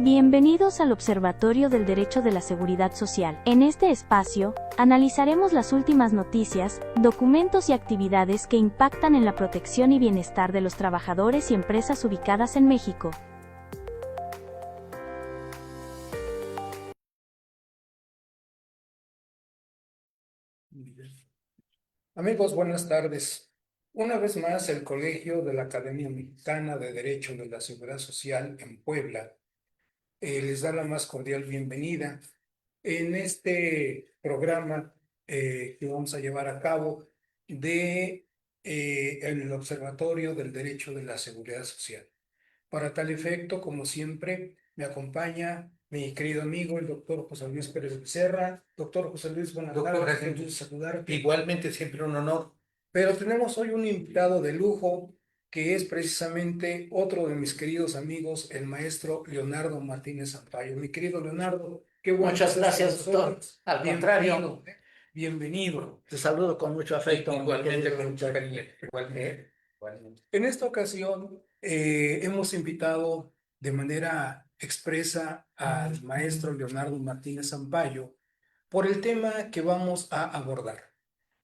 Bienvenidos al Observatorio del Derecho de la Seguridad Social. En este espacio, analizaremos las últimas noticias, documentos y actividades que impactan en la protección y bienestar de los trabajadores y empresas ubicadas en México. Amigos, buenas tardes. Una vez más, el Colegio de la Academia Mexicana de Derecho de la Seguridad Social en Puebla les da la más cordial bienvenida en este programa que vamos a llevar a cabo de el Observatorio del Derecho de la Seguridad Social. Para tal efecto, como siempre, me acompaña mi querido amigo, el doctor José Luis Pérez Becerra. Doctor José Luis, buenas tardes, qué gusto saludarte. Igualmente, siempre un honor. Pero tenemos hoy un invitado de lujo que es precisamente otro de mis queridos amigos, el maestro Leonardo Martínez Sampaio. Mi querido Leonardo, qué bueno. Muchas que estás con gracias, doctor. nosotros. Al contrario, Bienvenido. te saludo con mucho afecto. Igualmente, con mucho cariño. Igualmente. En esta ocasión hemos invitado de manera expresa al maestro Leonardo Martínez Sampaio por el tema que vamos a abordar.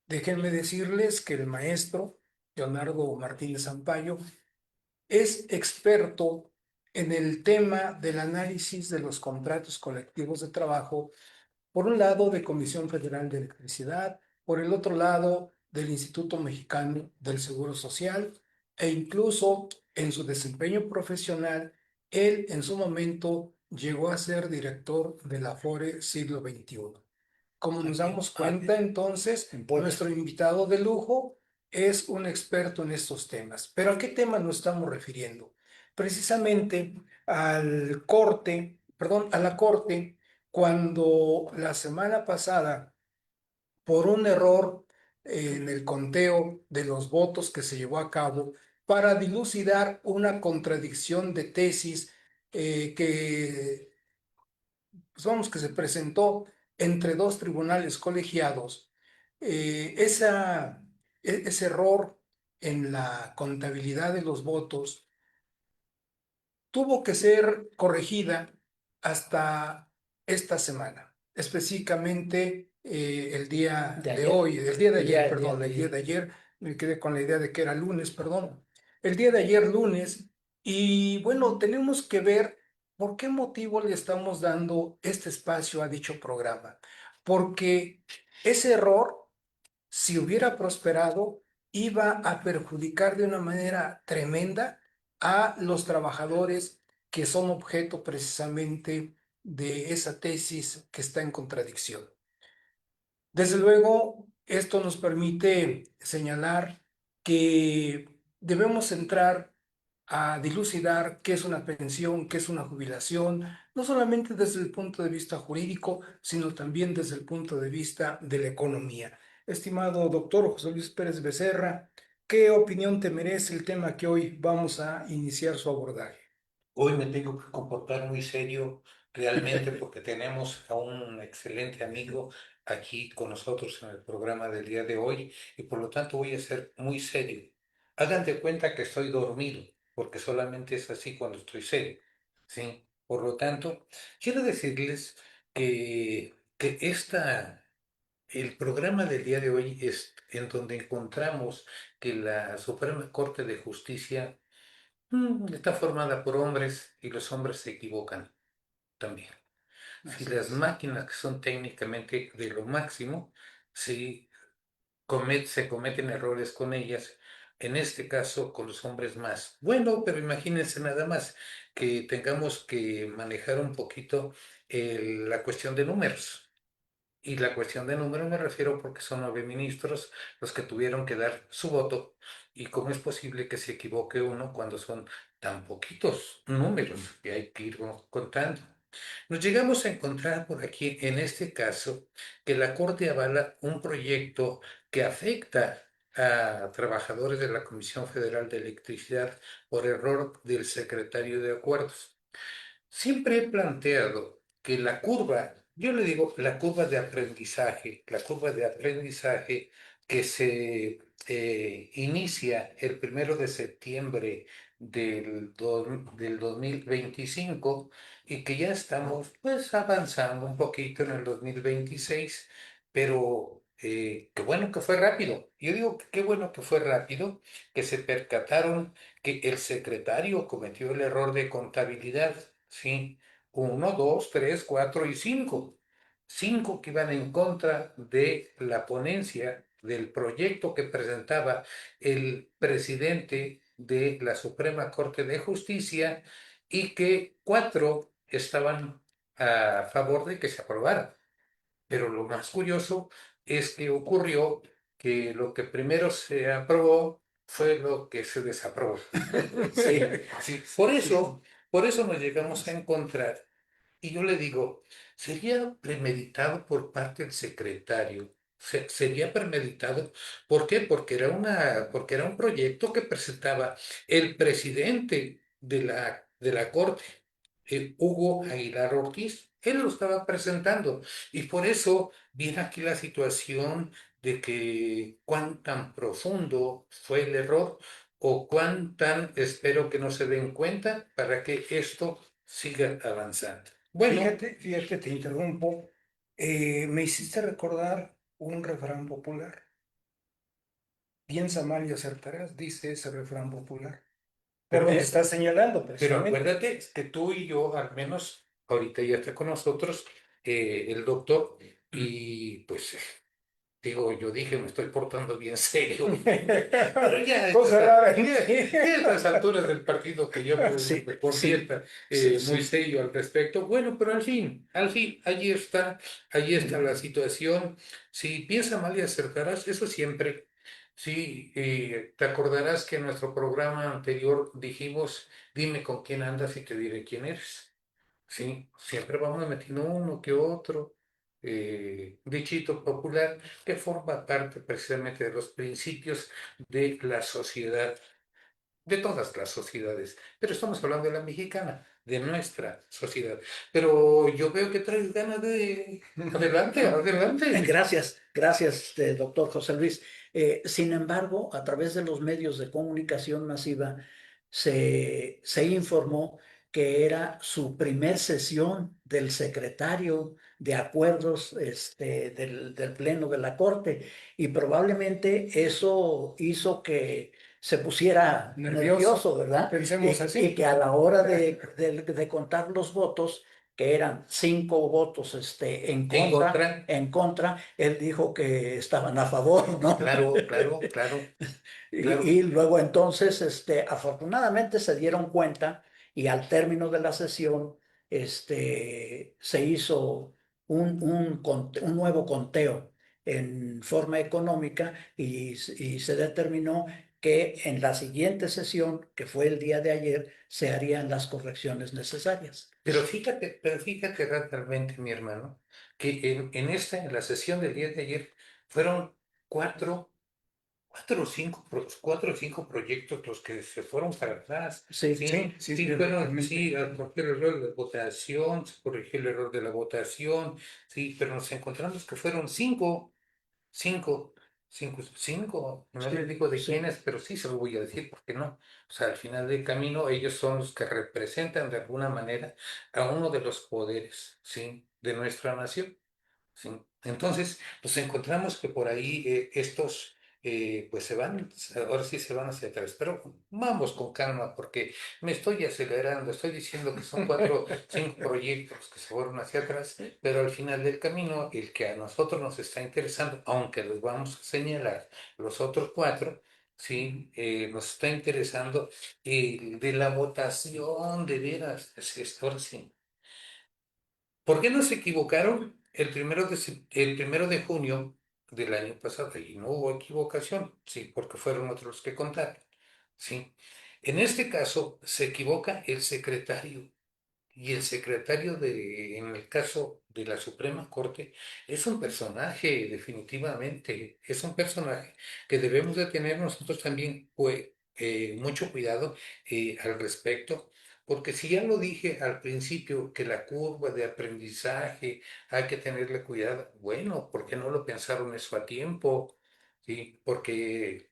Déjenme decirles que el maestro Leonardo Martínez Sampaio es experto en el tema del análisis de los contratos colectivos de trabajo, por un lado de Comisión Federal de Electricidad, por el otro lado del Instituto Mexicano del Seguro Social, e incluso en su desempeño profesional, él en su momento llegó a ser director de la FORE Siglo XXI. Como nos damos cuenta, entonces, nuestro invitado de lujo es un experto en estos temas. ¿Pero a qué tema nos estamos refiriendo? Precisamente a la corte, cuando la semana pasada, por un error en el conteo de los votos que se llevó a cabo, para dilucidar una contradicción de tesis que que se presentó entre dos tribunales colegiados, ese error en la contabilidad de los votos tuvo que ser corregida hasta esta semana, específicamente el día de hoy, el día de ayer, perdón, el día de ayer, me quedé con la idea de que era lunes, perdón, el día de ayer lunes, y bueno, tenemos que ver por qué motivo le estamos dando este espacio a dicho programa, porque ese error, si hubiera prosperado, iba a perjudicar de una manera tremenda a los trabajadores que son objeto precisamente de esa tesis que está en contradicción. Desde luego, esto nos permite señalar que debemos entrar a dilucidar qué es una pensión, qué es una jubilación, no solamente desde el punto de vista jurídico, sino también desde el punto de vista de la economía. Estimado doctor José Luis Pérez Becerra, ¿qué opinión te merece el tema que hoy vamos a iniciar su abordaje? Hoy me tengo que comportar muy serio realmente porque tenemos a un excelente amigo aquí con nosotros en el programa del día de hoy y por lo tanto voy a ser muy serio. Hagan de cuenta que estoy dormido porque solamente es así cuando estoy serio. ¿Sí? Por lo tanto, quiero decirles que el programa del día de hoy es en donde encontramos que la Suprema Corte de Justicia está formada por hombres y los hombres se equivocan también. Si las máquinas que son técnicamente de lo máximo, si se cometen errores con ellas, en este caso con los hombres más. Bueno, pero imagínense nada más que tengamos que manejar un poquito la cuestión de números. Y la cuestión de número me refiero porque son 9 ministros los que tuvieron que dar su voto. ¿Y cómo es posible que se equivoque uno cuando son tan poquitos números que hay que ir contando? Nos llegamos a encontrar por aquí, en este caso, que la Corte avala un proyecto que afecta a trabajadores de la Comisión Federal de Electricidad por error del secretario de Acuerdos. Siempre he planteado que la curva, yo le digo la curva de aprendizaje que se inicia el 1 de septiembre del 2025 y que ya estamos pues avanzando un poquito en el 2026, pero qué bueno que fue rápido. Yo digo que qué bueno que fue rápido, que se percataron que el secretario cometió el error de contabilidad, ¿sí? Uno, dos, tres, cuatro y cinco. Cinco que iban en contra de la ponencia del proyecto que presentaba el presidente de la Suprema Corte de Justicia y que cuatro estaban a favor de que se aprobara. Pero lo más curioso es que ocurrió que lo que primero se aprobó fue lo que se desaprobó. Sí, sí. Por eso nos llegamos a encontrar y yo le digo, ¿sería premeditado por parte del secretario? ¿Sería premeditado? ¿Por qué? Porque era un proyecto que presentaba el presidente de la Corte, Hugo Aguilar Ortiz. Él lo estaba presentando. Y por eso viene aquí la situación de que cuán tan profundo fue el error o cuán tan espero que no se den cuenta para que esto siga avanzando. Bueno, Fíjate, te interrumpo. Me hiciste recordar un refrán popular. Piensa mal y acertarás, dice ese refrán popular. Por pero, lo que estás señalando, pero precisamente. acuérdate que tú y yo, al menos ahorita ya está con nosotros el doctor, y pues digo, yo dije, me estoy portando bien serio, pero ya Cosa rara. a estas alturas del partido que yo Sí, me convierta sí, muy sí. serio al respecto, bueno, pero al fin, allí está la situación. Si piensa mal y acertarás, eso siempre. Sí, te acordarás que en nuestro programa anterior dijimos, dime con quién andas y te diré quién eres. Sí, siempre vamos metiendo uno que otro dichito popular que forma parte precisamente de los principios de la sociedad, de todas las sociedades, pero estamos hablando de la mexicana, de nuestra sociedad. Pero yo veo que traes ganas de... Adelante, adelante. Gracias, gracias, doctor José Luis. Sin embargo, a través de los medios de comunicación masiva se informó que era su primer sesión del secretario de acuerdos del Pleno de la Corte y probablemente eso hizo que se pusiera Nervioso. nervioso, ¿verdad? Pensemos Y así. que a la hora de contar los votos, que eran 5 votos En contra, en contra, él dijo que estaban a favor, ¿no? claro, claro, claro, claro. Y luego entonces, afortunadamente se dieron cuenta y al término de la sesión, se hizo un nuevo conteo en forma económica y se determinó que en la siguiente sesión, que fue el día de ayer, se harían las correcciones necesarias. Pero fíjate realmente, mi hermano, que en la sesión del día de ayer, fueron cuatro, cuatro o cinco proyectos los que se fueron para atrás. Sí, Sí, Sí, sí, sí, fueron, realmente. sí, al corregir el error de la votación, se corrigió el error de la votación, sí, pero nos encontramos que fueron Cinco, cinco, no les sí, digo de sí. quiénes, pero sí se lo voy a decir, ¿por qué no? O sea, al final del camino, ellos son los que representan de alguna manera a uno de los poderes, ¿sí? De nuestra nación. Sí. Entonces, pues encontramos que por ahí estos, pues se van, ahora sí se van hacia atrás, pero vamos con calma porque me estoy acelerando, estoy diciendo que son cuatro, cinco proyectos que se fueron hacia atrás, pero al final del camino, el que a nosotros nos está interesando, aunque les vamos a señalar los otros cuatro, sí, nos está interesando de la votación, de veras, ahora sí. ¿Por qué no se equivocaron el 1 de junio del año pasado? Y no hubo equivocación, sí, porque fueron otros que contaron, sí. En este caso se equivoca el secretario y el secretario en el caso de la Suprema Corte, es un personaje, definitivamente, es un personaje que debemos de tener nosotros también mucho cuidado al respecto, porque si ya lo dije al principio que la curva de aprendizaje hay que tenerle cuidado, bueno, ¿por qué no lo pensaron eso a tiempo? Sí, porque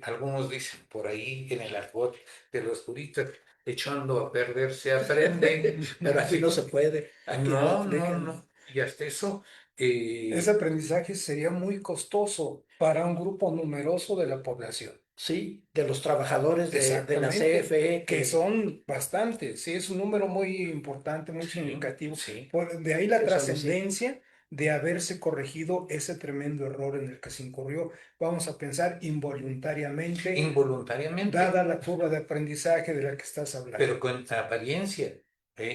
algunos dicen por ahí en el argot de los turistas, echando a perder se aprende. Pero aquí no se puede, aquí no No, no, aplican. no. Y hasta eso, Ese aprendizaje sería muy costoso para un grupo numeroso de la población. Sí, de los trabajadores de la Exactamente, CFE que que son bastantes, sí, es un número muy importante, muy sí, significativo. sí, De ahí la eso lo sí. trascendencia de haberse corregido ese tremendo error en el que se incurrió, vamos a pensar involuntariamente, involuntariamente, dada la curva de aprendizaje de la que estás hablando. pero con apariencia,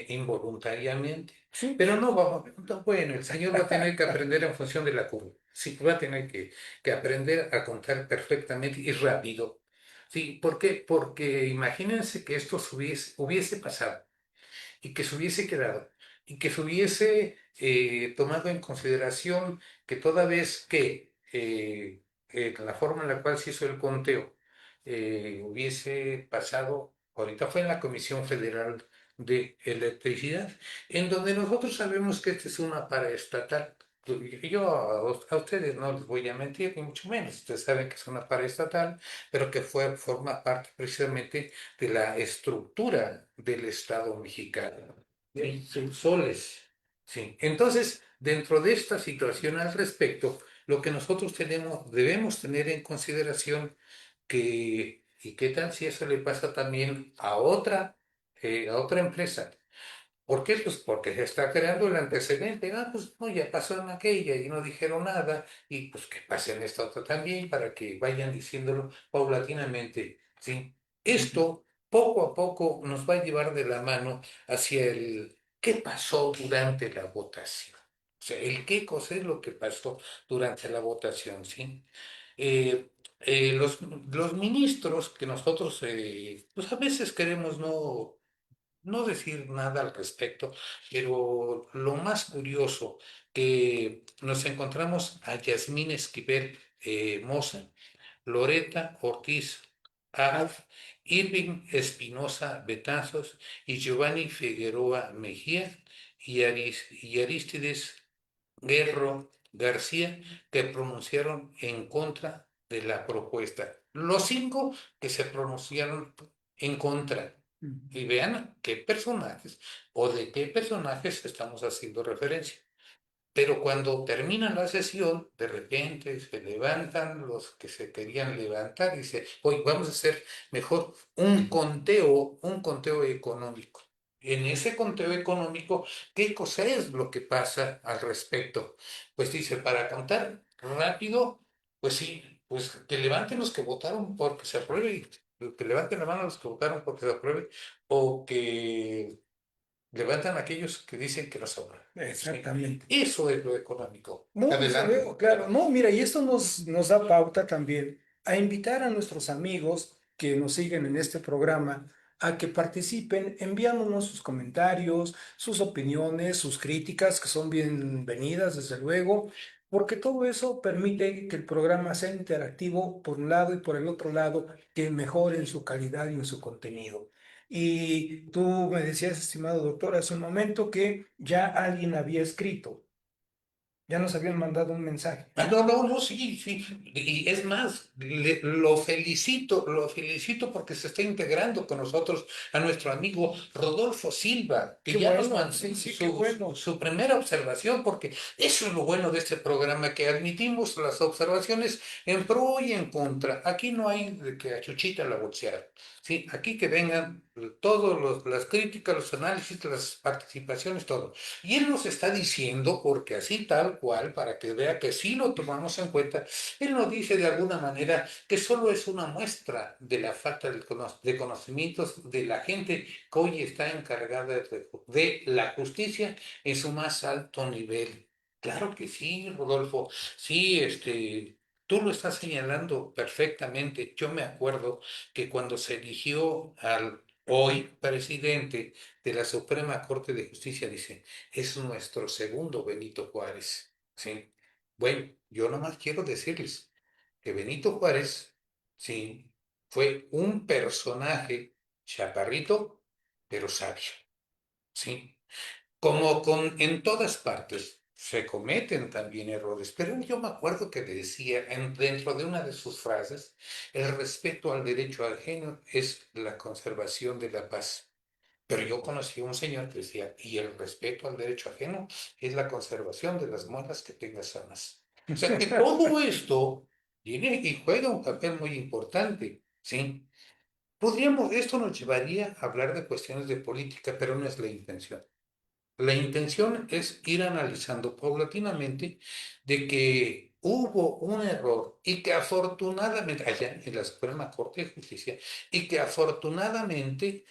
involuntariamente. Sí. Pero no, bueno, el señor va a tener que aprender en función de la curva. Sí, va a tener que aprender a contar perfectamente y rápido. Sí, ¿por qué? Porque imagínense que esto hubiese pasado y que se hubiese quedado y que se hubiese tomado en consideración que toda vez que la forma en la cual se hizo el conteo hubiese pasado, ahorita fue en la Comisión Federal de Electricidad, en donde nosotros sabemos que esta es una paraestatal. Yo a ustedes no les voy a mentir, ni mucho menos. Ustedes saben que es una paraestatal, pero que forma parte precisamente de la estructura del Estado mexicano. ¿Sí? Sí. Soles. Sí. Entonces, dentro de esta situación al respecto, lo que nosotros debemos tener en consideración que, ¿y qué tal si eso le pasa también a otra empresa? ¿Por qué? Pues porque se está creando el antecedente. Ah, pues no, ya pasó en aquella y no dijeron nada. Y pues que pase en esta otra también para que vayan diciéndolo paulatinamente. ¿Sí? Esto poco a poco nos va a llevar de la mano hacia el qué pasó durante la votación. O sea, el qué cosa es lo que pasó durante la votación, ¿sí? Eh, los ministros que nosotros, pues a veces queremos no decir nada al respecto, pero lo más curioso que nos encontramos a Yasmín Esquivel Moza, Loreta Ortiz Alf, Irving Espinosa Betanzos y Giovanni Figueroa Mejía y Arístides Guerro García, que pronunciaron en contra de la propuesta. Los 5 que se pronunciaron en contra. Y vean qué personajes o de qué personajes estamos haciendo referencia. Pero cuando termina la sesión, de repente se levantan los que se querían levantar y dice, hoy vamos a hacer mejor un conteo económico. En ese conteo económico, ¿qué cosa es lo que pasa al respecto? Pues dice, para contar rápido, pues sí, pues que levanten los que votaron porque se apruebe, que levanten la mano los que votaron porque se apruebe, o que levantan aquellos que dicen que no sobran. ¿Sí? Exactamente. Eso es lo económico. No, desde Adelante, luego, claro. doctora. No, mira, y esto nos da pauta también a invitar a nuestros amigos que nos siguen en este programa a que participen enviándonos sus comentarios, sus opiniones, sus críticas, que son bienvenidas, desde luego, porque todo eso permite que el programa sea interactivo por un lado y por el otro lado, que mejore en su calidad y en su contenido. Y tú me decías, estimado doctor, hace un momento que ya alguien había escrito. Ya nos habían mandado un mensaje. Ah, no, no, no, sí, sí. Y es más, lo felicito porque se está integrando con nosotros a nuestro amigo Rodolfo Silva, que Qué ya nos bueno, mandó sí, sí, qué bueno. su primera observación, porque eso es lo bueno de este programa, que admitimos las observaciones en pro y en contra. Aquí no hay de que a Chuchita la bolsearon. Sí, aquí que vengan todas las críticas, los análisis, las participaciones, todo. Y él nos está diciendo, porque así tal cual, para que vea que sí lo tomamos en cuenta, él nos dice de alguna manera que solo es una muestra de la falta de conocimientos de la gente que hoy está encargada de la justicia en su más alto nivel. Claro que sí, Rodolfo. Sí, tú lo estás señalando perfectamente. Yo me acuerdo que cuando se eligió al hoy presidente de la Suprema Corte de Justicia, dice, es nuestro segundo Benito Juárez. ¿Sí? Bueno, yo nomás quiero decirles que Benito Juárez, sí, fue un personaje chaparrito, pero sabio. ¿Sí? Como en todas partes. se cometen también errores, pero yo me acuerdo que decía dentro de una de sus frases, el respeto al derecho ajeno es la conservación de la paz. Pero yo conocí a un señor que decía, y el respeto al derecho ajeno es la conservación de las muelas que tengas sanas. O sea que todo esto tiene y juega un papel muy importante, ¿sí? Esto nos llevaría a hablar de cuestiones de política, pero no es la intención. La intención es ir analizando paulatinamente de que hubo un error y que afortunadamente, allá en la Suprema Corte de Justicia, y que afortunadamente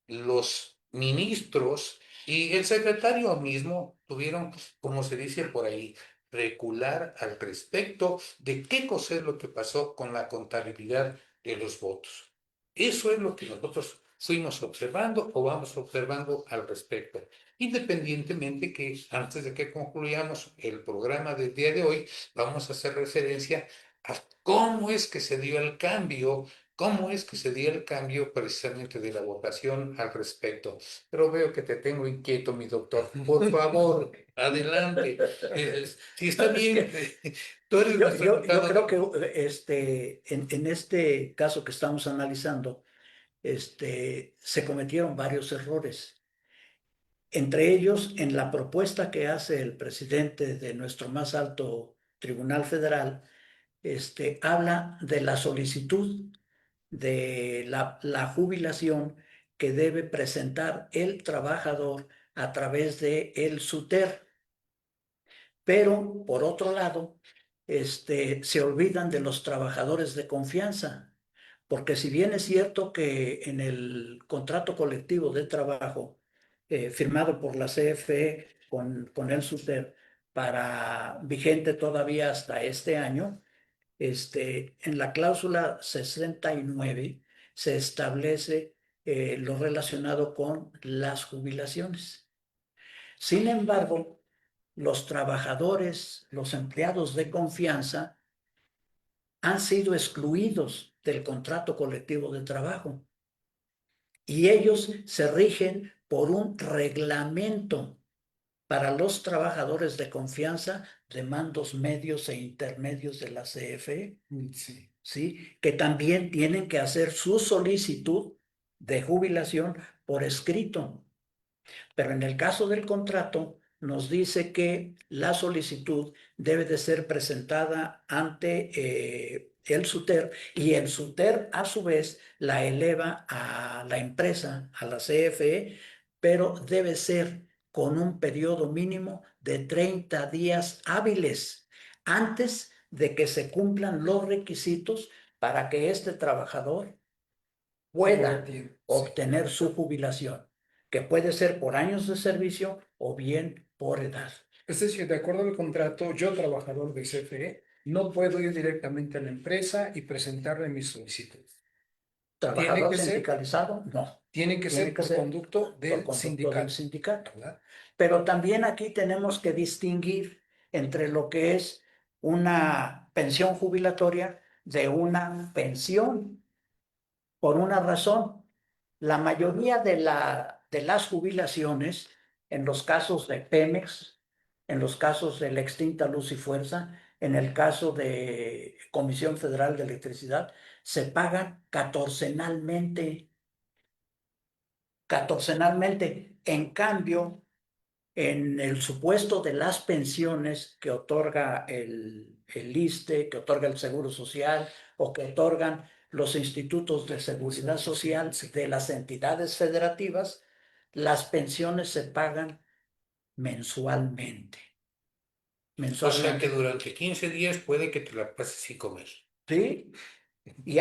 los ministros y el secretario mismo tuvieron, como se dice por ahí, recular al respecto de qué cosa es lo que pasó con la contabilidad de los votos. Eso es lo que nosotros fuimos observando o vamos observando al respecto. Independientemente que antes de que concluyamos el programa del día de hoy, vamos a hacer referencia a cómo es que se dio el cambio. ¿Cómo es que se dio el cambio precisamente de la votación al respecto? Pero veo que te tengo inquieto, mi doctor. Por favor, adelante. Si está bien, tú eres nuestro Yo invitado. creo que en este caso que estamos analizando, se cometieron varios errores. Entre ellos, en la propuesta que hace el presidente de nuestro más alto Tribunal Federal, habla de la solicitud de la jubilación que debe presentar el trabajador a través de el SUTER. Pero, por otro lado, se olvidan de los trabajadores de confianza, porque si bien es cierto que en el contrato colectivo de trabajo firmado por la CFE con el SUTER, vigente todavía hasta este año, en la cláusula 69 se establece lo relacionado con las jubilaciones. Sin embargo, los trabajadores, los empleados de confianza han sido excluidos del contrato colectivo de trabajo y ellos se rigen por un reglamento para los trabajadores de confianza de mandos medios e intermedios de la CFE. Sí. ¿Sí? Que también tienen que hacer su solicitud de jubilación por escrito. Pero en el caso del contrato, nos dice que la solicitud debe de ser presentada ante el SUTER y el SUTER a su vez la eleva a la empresa, a la CFE, pero debe ser con un periodo mínimo de 30 días hábiles antes de que se cumplan los requisitos para que este trabajador pueda obtener su jubilación, que puede ser por años de servicio o bien por edad. Es decir, de acuerdo al contrato, yo, trabajador de CFE, no puedo ir directamente a la empresa y presentarle mi solicitud. ¿Trabajador sindicalizado? No. Tiene que ser por conducto del sindicato. ¿Verdad? Pero también aquí tenemos que distinguir entre lo que es una pensión jubilatoria de una pensión. Por una razón, la mayoría de las jubilaciones, en los casos de Pemex, en los casos de la extinta Luz y Fuerza, en el caso de Comisión Federal de Electricidad, se pagan catorcenalmente. En cambio, en el supuesto de las pensiones que otorga el ISSSTE, que otorga el Seguro Social o que otorgan los institutos de seguridad social de las entidades federativas, las pensiones se pagan mensualmente. O sea que durante 15 días puede que te la pases sin comer. Sí. Y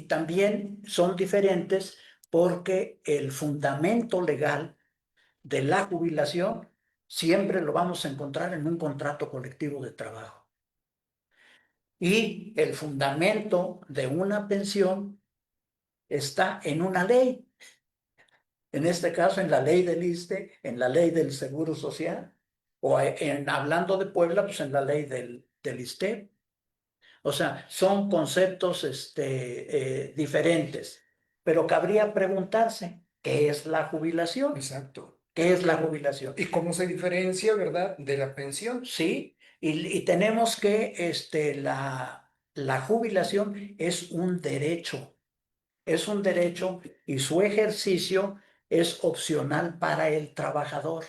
también son diferentes porque el fundamento legal de la jubilación siempre lo vamos a encontrar en un contrato colectivo de trabajo. Y el fundamento de una pensión está en una ley. En este caso, en la ley del ISSSTE, en la ley del Seguro Social, o hablando de Puebla, pues en la ley del ISSSTE. O sea, son conceptos diferentes. Pero cabría preguntarse, ¿qué es la jubilación? Exacto. ¿Qué es la jubilación? ¿Y cómo se diferencia, verdad, de la pensión? Sí, y tenemos que la jubilación es un derecho y su ejercicio es opcional para el trabajador.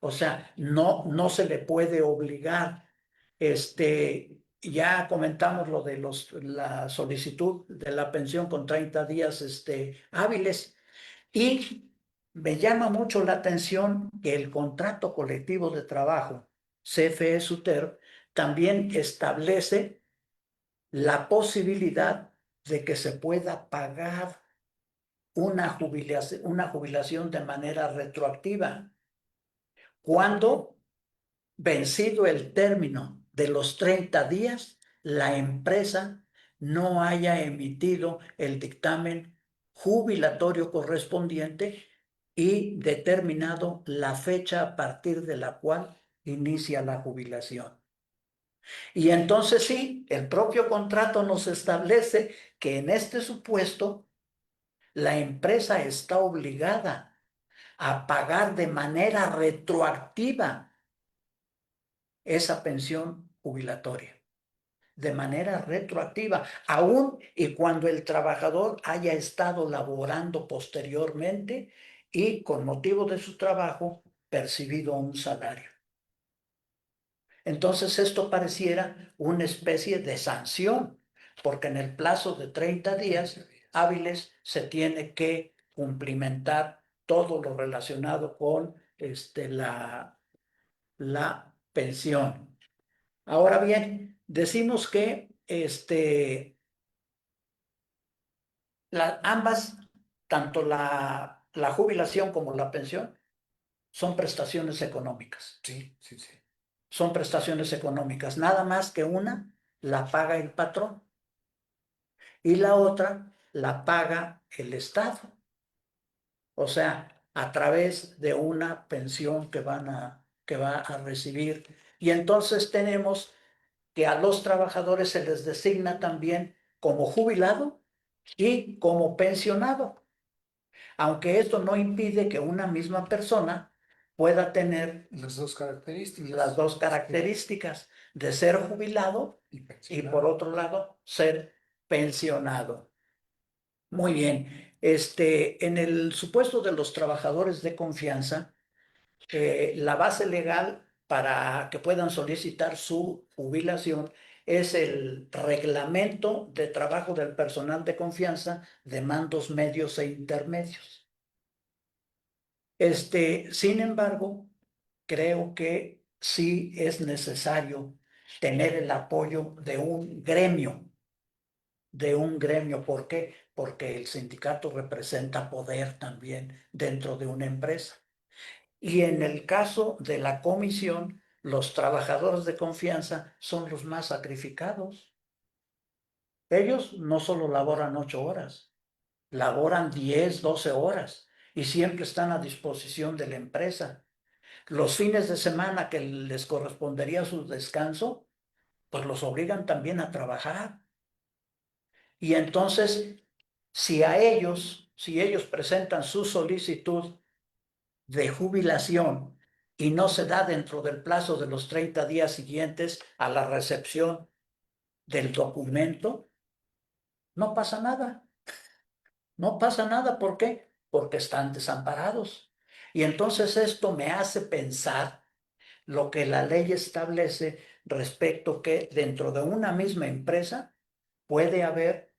O sea, no se le puede obligar. Ya comentamos lo de la solicitud de la pensión con 30 días, hábiles. Y me llama mucho la atención que el contrato colectivo de trabajo, CFE SUTER, también establece la posibilidad de que se pueda pagar una jubilación de manera retroactiva. Cuando, vencido el término de los 30 días, la empresa no haya emitido el dictamen jubilatorio correspondiente y determinado la fecha a partir de la cual inicia la jubilación. Y entonces sí, el propio contrato nos establece que en este supuesto la empresa está obligada a pagar de manera retroactiva esa pensión jubilatoria, de manera retroactiva, aun y cuando el trabajador haya estado laborando posteriormente y con motivo de su trabajo percibido un salario. Entonces esto pareciera una especie de sanción, porque en el plazo de 30 días hábiles se tiene que cumplimentar todo lo relacionado con la pensión. Ahora bien, decimos que ambas, tanto la jubilación como la pensión, son prestaciones económicas. Sí, sí, sí. Son prestaciones económicas, nada más que una la paga el patrón y la otra la paga el Estado. O sea, a través de una pensión que va a recibir. Y entonces tenemos que a los trabajadores se les designa también como jubilado y como pensionado, aunque esto no impide que una misma persona pueda tener Las dos características. las dos características de ser jubilado y por otro lado ser pensionado. Muy bien. En el supuesto de los trabajadores de confianza, la base legal para que puedan solicitar su jubilación es el reglamento de trabajo del personal de confianza de mandos medios e intermedios. Sin embargo, creo que sí es necesario tener el apoyo de un gremio. ¿Por qué? Porque el sindicato representa poder también dentro de una empresa. Y en el caso de la comisión, los trabajadores de confianza son los más sacrificados. Ellos no solo laboran 8 horas, laboran 10, 12 horas y siempre están a disposición de la empresa. Los fines de semana que les correspondería su descanso, pues los obligan también a trabajar. Y entonces, si ellos presentan su solicitud de jubilación y no se da dentro del plazo de los 30 días siguientes a la recepción del documento, no pasa nada. No pasa nada. ¿Por qué? Porque están desamparados. Y entonces esto me hace pensar lo que la ley establece respecto que dentro de una misma empresa puede haber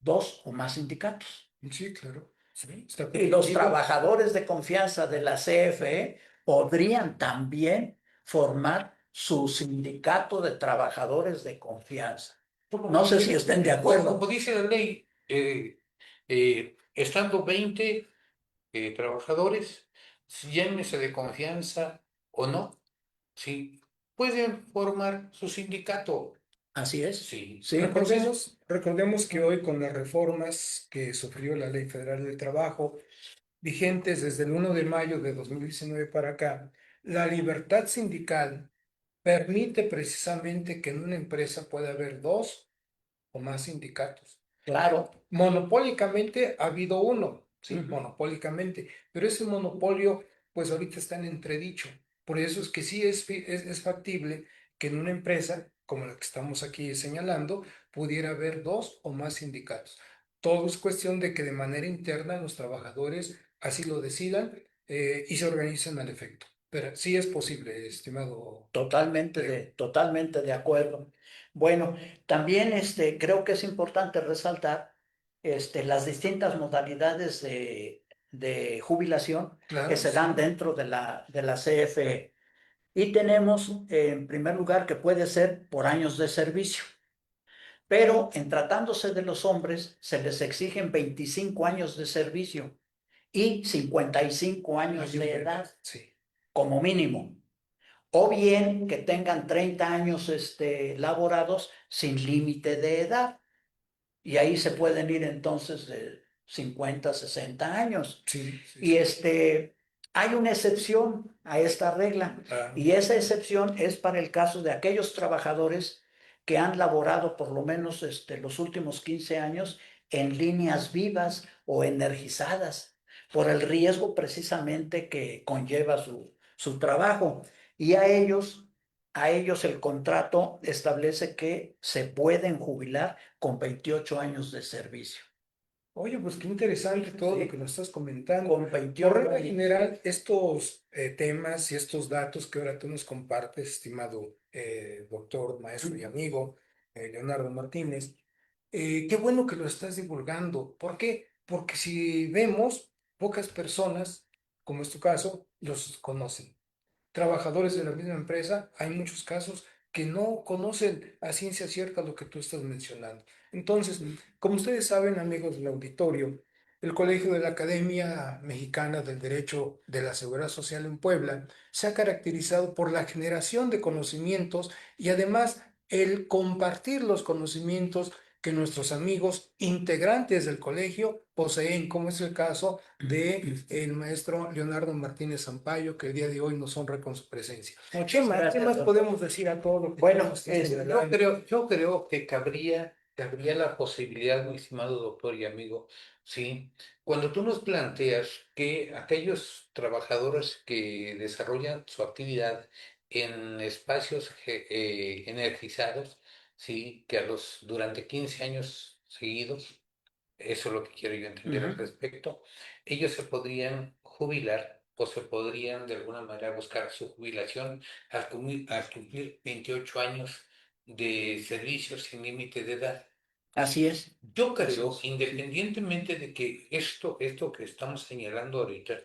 2 o más sindicatos. Sí, claro. Sí, está Y los permitido. trabajadores de confianza de la CFE podrían también formar su sindicato de trabajadores de confianza. No sé si estén de acuerdo. Como dice la ley, estando 20 trabajadores, llámese de confianza o no, sí, pueden formar su sindicato. Así es. Sí. Sí, Recordemos que hoy con las reformas que sufrió la Ley Federal del Trabajo, vigentes desde el 1 de mayo de 2019 para acá, la libertad sindical permite precisamente que en una empresa pueda haber 2 o más sindicatos. claro. Monopólicamente ha habido uno, ¿sí? Ujú. Monopólicamente, pero ese monopolio pues ahorita está en entredicho. Por eso es que sí es factible que en una empresa como la que estamos aquí señalando pudiera haber dos o más sindicatos. Todo es cuestión de que de manera interna los trabajadores así lo decidan y se organicen al efecto. Pero sí es posible, estimado Leo. Totalmente de acuerdo. Bueno, también creo que es importante resaltar las distintas modalidades de jubilación que Claro, se dan sí. dentro de la CFE. Y tenemos, en primer lugar, que puede ser por años de servicio, pero en tratándose de los hombres, se les exigen 25 años de servicio y 55 años Años de de edad, edad sí. como mínimo. O bien que tengan 30 años laborados sin límite de edad. Y ahí se pueden ir entonces de 50 a 60 años. Sí, sí, Y sí. hay una excepción a esta regla. Ah, Y esa excepción es para el caso de aquellos trabajadores que han laborado por lo menos los últimos 15 años en líneas vivas o energizadas, por el riesgo precisamente que conlleva su trabajo. Y a ellos el contrato establece que se pueden jubilar con 28 años de servicio. oye, pues qué interesante todo lo Sí, que nos estás comentando. con Por 28 regla años. general, estos temas y estos datos que ahora tú nos compartes, estimado doctor, maestro y amigo Leonardo Martínez, qué bueno que lo estás divulgando. ¿Por qué? Porque si vemos, pocas personas, como es tu caso, los conocen. Trabajadores de la misma empresa, hay muchos casos que no conocen a ciencia cierta lo que tú estás mencionando. Entonces, como ustedes saben, amigos del auditorio, el Colegio de la Academia Mexicana del Derecho de la Seguridad Social en Puebla se ha caracterizado por la generación de conocimientos y además el compartir los conocimientos que nuestros amigos integrantes del colegio poseen, como es el caso de el maestro Leonardo Martínez Sampaio, que el día de hoy nos honra con su presencia. ¿Qué Muchas más? ¿Qué gracias, más doctor. podemos decir a todo lo que tú Bueno, nos estás Yo señalando? creo, yo creo que cabría la posibilidad, mi estimado doctor y amigo, sí, cuando tú nos planteas que aquellos trabajadores que desarrollan su actividad en espacios energizados, sí, que durante 15 años seguidos, eso es lo que quiero yo entender al Ujú. respecto, ellos se podrían jubilar o se podrían de alguna manera buscar su jubilación al cumplir 28 años de servicio sin límite de edad. Así es. Yo Así creo, es, sí. independientemente de que esto que estamos señalando ahorita,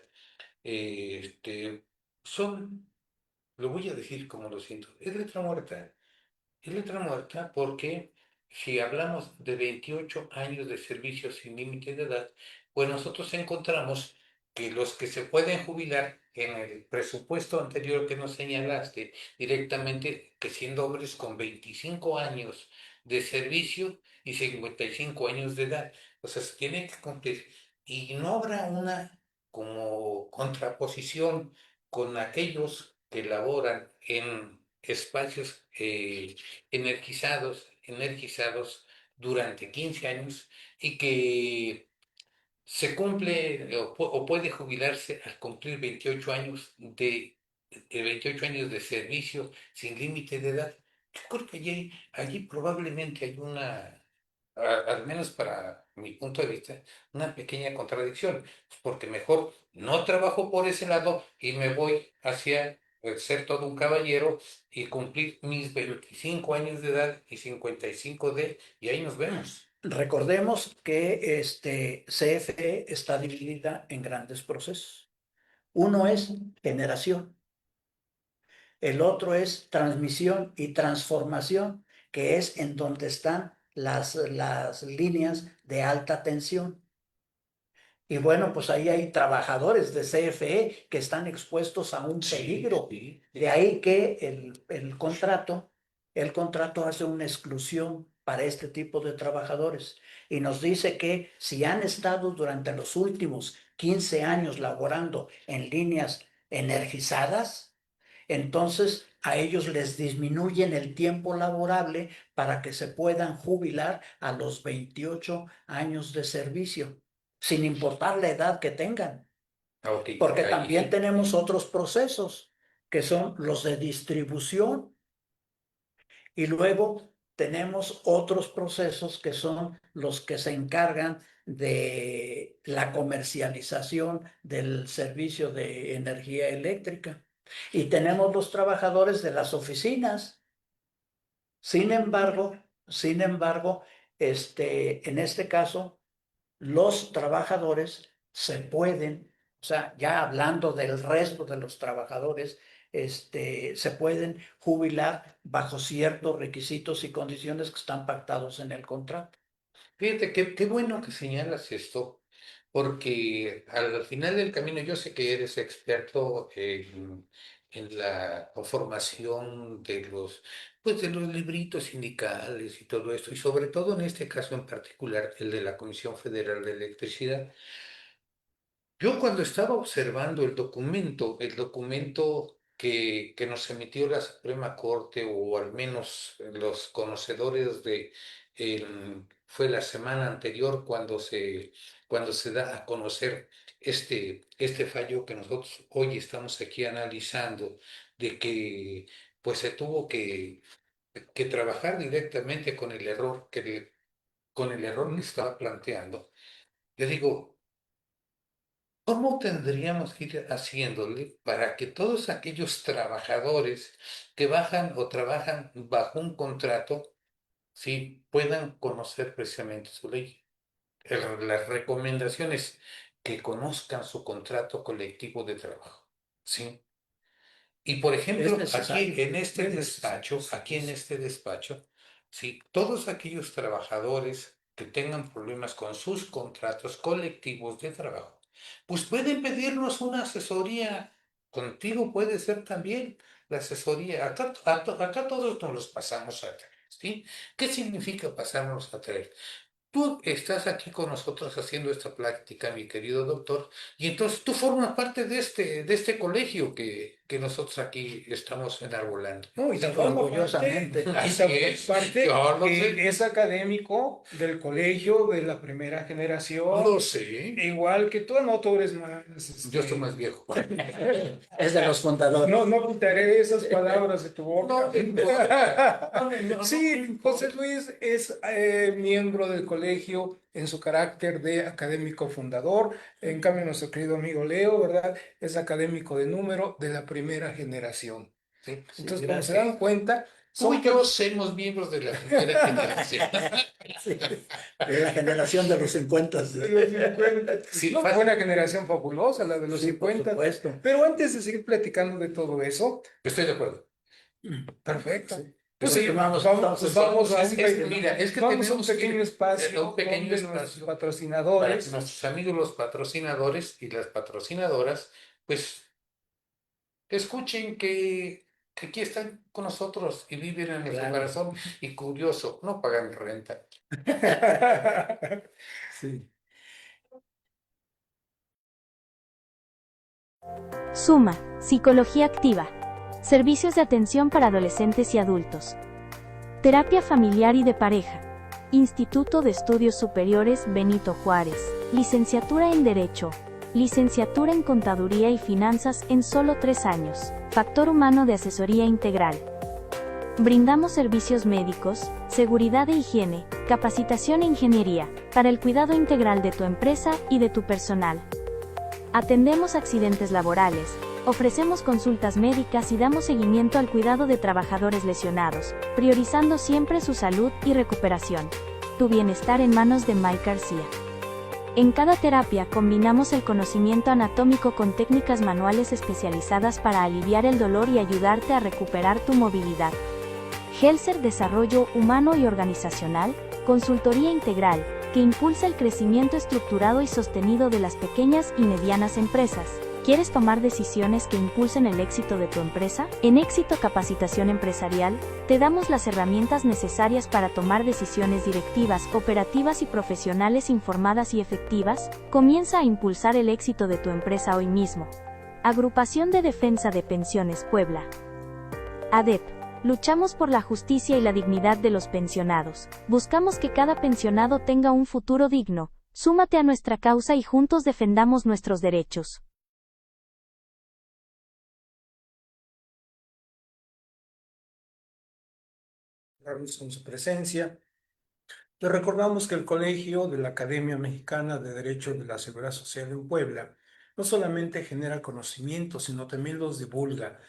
son, lo voy a decir como lo siento, es letra muerta. Es letra muerta porque si hablamos de 28 años de servicio sin límite de edad, pues nosotros encontramos que los que se pueden jubilar en el presupuesto anterior que nos señalaste directamente, que siendo hombres con 25 años de servicio y 55 años de edad, o sea, se tiene que cumplir. Y no habrá una como contraposición con aquellos que laboran en espacios energizados durante 15 años y que se cumple o puede jubilarse al cumplir 28 años de 28 años de servicio sin límite de edad. Yo creo que allí probablemente hay al menos para mi punto de vista, una pequeña contradicción, porque mejor no trabajo por ese lado y me voy hacia ser todo un caballero y cumplir mis 25 años de edad y 55 y ahí nos vemos. Recordemos que CFE está dividida en grandes procesos. Uno es generación, el otro es transmisión y transformación, que es en donde están las líneas de alta tensión. Y bueno, pues ahí hay trabajadores de CFE que están expuestos a un Sí, peligro. sí. De ahí que el contrato hace una exclusión para este tipo de trabajadores y nos dice que si han estado durante los últimos 15 años laborando en líneas energizadas, entonces a ellos les disminuyen el tiempo laborable para que se puedan jubilar a los 28 años de servicio. sin importar la edad que tengan. Ok, Porque ahí también sí. tenemos otros procesos, que son los de distribución, y luego tenemos otros procesos que son los que se encargan de la comercialización del servicio de energía eléctrica. Y tenemos los trabajadores de las oficinas. Sin embargo, en este caso, los trabajadores se pueden, o sea, ya hablando del resto de los trabajadores, se pueden jubilar bajo ciertos requisitos y condiciones que están pactados en el contrato. Fíjate, qué bueno que señalas esto, porque al final del camino yo sé que eres experto en la conformación de pues de los libritos sindicales y todo esto, y sobre todo en este caso en particular, el de la Comisión Federal de Electricidad. Yo cuando estaba observando el documento que nos emitió la Suprema Corte, o al menos los conocedores fue la semana anterior cuando se da a conocer este fallo que nosotros hoy estamos aquí analizando, de que pues se tuvo que trabajar directamente con el error con el error que estaba planteando. Yo digo, ¿cómo tendríamos que ir haciéndole para que todos aquellos trabajadores que bajan o trabajan bajo un contrato, sí, puedan conocer precisamente su ley? Las recomendaciones, que conozcan su contrato colectivo de trabajo, ¿sí? Y por Es ejemplo, necesario. aquí en este despacho, si todos aquellos trabajadores que tengan problemas con sus contratos colectivos de trabajo, pues pueden pedirnos una asesoría. Contigo puede ser también la asesoría. Acá todos nos los pasamos a traer, ¿sí? ¿Qué significa pasarnos a traer? Tú estás aquí con nosotros haciendo esta plática, mi querido doctor, y entonces tú formas parte de este colegio que nosotros aquí estamos enarbolando. No, y Orgullosamente. Así es. Yo lo sé, es académico del colegio de la primera generación, lo sé. igual que tú, no, tú eres más, Yo soy más viejo. Es de los fundadores. no quitaré esas palabras de tu boca. No me importa. No, Sí, me importa. José Luis es miembro del colegio en su carácter de académico fundador. En cambio, nuestro querido amigo Leo, ¿verdad? Es académico de número de la primera generación. ¿Sí? Sí, Entonces, como se gracias. dan cuenta, Tú y son yo somos miembros de la primera generación. Sí, de la generación de los 50. de los 50. Sí, No, fue una generación fabulosa, la de los Sí, por 50. supuesto. Pero antes de seguir platicando de todo eso, Estoy de acuerdo. perfecto. Sí. Pues sí, Continuamos, vamos entonces, vamos a Mira, es que vamos a un tenemos que pequeño espacio un pequeño donde nuestros espacio para que patrocinadores nuestros amigos los patrocinadores y las patrocinadoras, pues escuchen que aquí están con nosotros y viven en nuestro Claro. corazón, y curioso, no pagan renta. Sí. Suma, Psicología Activa. Servicios de atención para adolescentes y adultos. Terapia familiar y de pareja. Instituto de Estudios Superiores Benito Juárez. Licenciatura en Derecho. Licenciatura en Contaduría y Finanzas en solo 3 años. Factor humano de asesoría integral. Brindamos servicios médicos, seguridad e higiene, capacitación e ingeniería, para el cuidado integral de tu empresa y de tu personal. Atendemos accidentes laborales, ofrecemos consultas médicas y damos seguimiento al cuidado de trabajadores lesionados, priorizando siempre su salud y recuperación. Tu bienestar en manos de Mike García. En cada terapia combinamos el conocimiento anatómico con técnicas manuales especializadas para aliviar el dolor y ayudarte a recuperar tu movilidad. Helser Desarrollo Humano y Organizacional, consultoría integral, que impulsa el crecimiento estructurado y sostenido de las pequeñas y medianas empresas. ¿Quieres tomar decisiones que impulsen el éxito de tu empresa? En Éxito Capacitación Empresarial, te damos las herramientas necesarias para tomar decisiones directivas, operativas y profesionales informadas y efectivas. Comienza a impulsar el éxito de tu empresa hoy mismo. Agrupación de Defensa de Pensiones Puebla. ADEP. Luchamos por la justicia y la dignidad de los pensionados. Buscamos que cada pensionado tenga un futuro digno, Súmate a nuestra causa y juntos defendamos nuestros derechos. Con su presencia. Le recordamos que el Colegio de la Academia Mexicana de Derecho de la Seguridad Social en Puebla no solamente genera conocimiento, sino también los divulga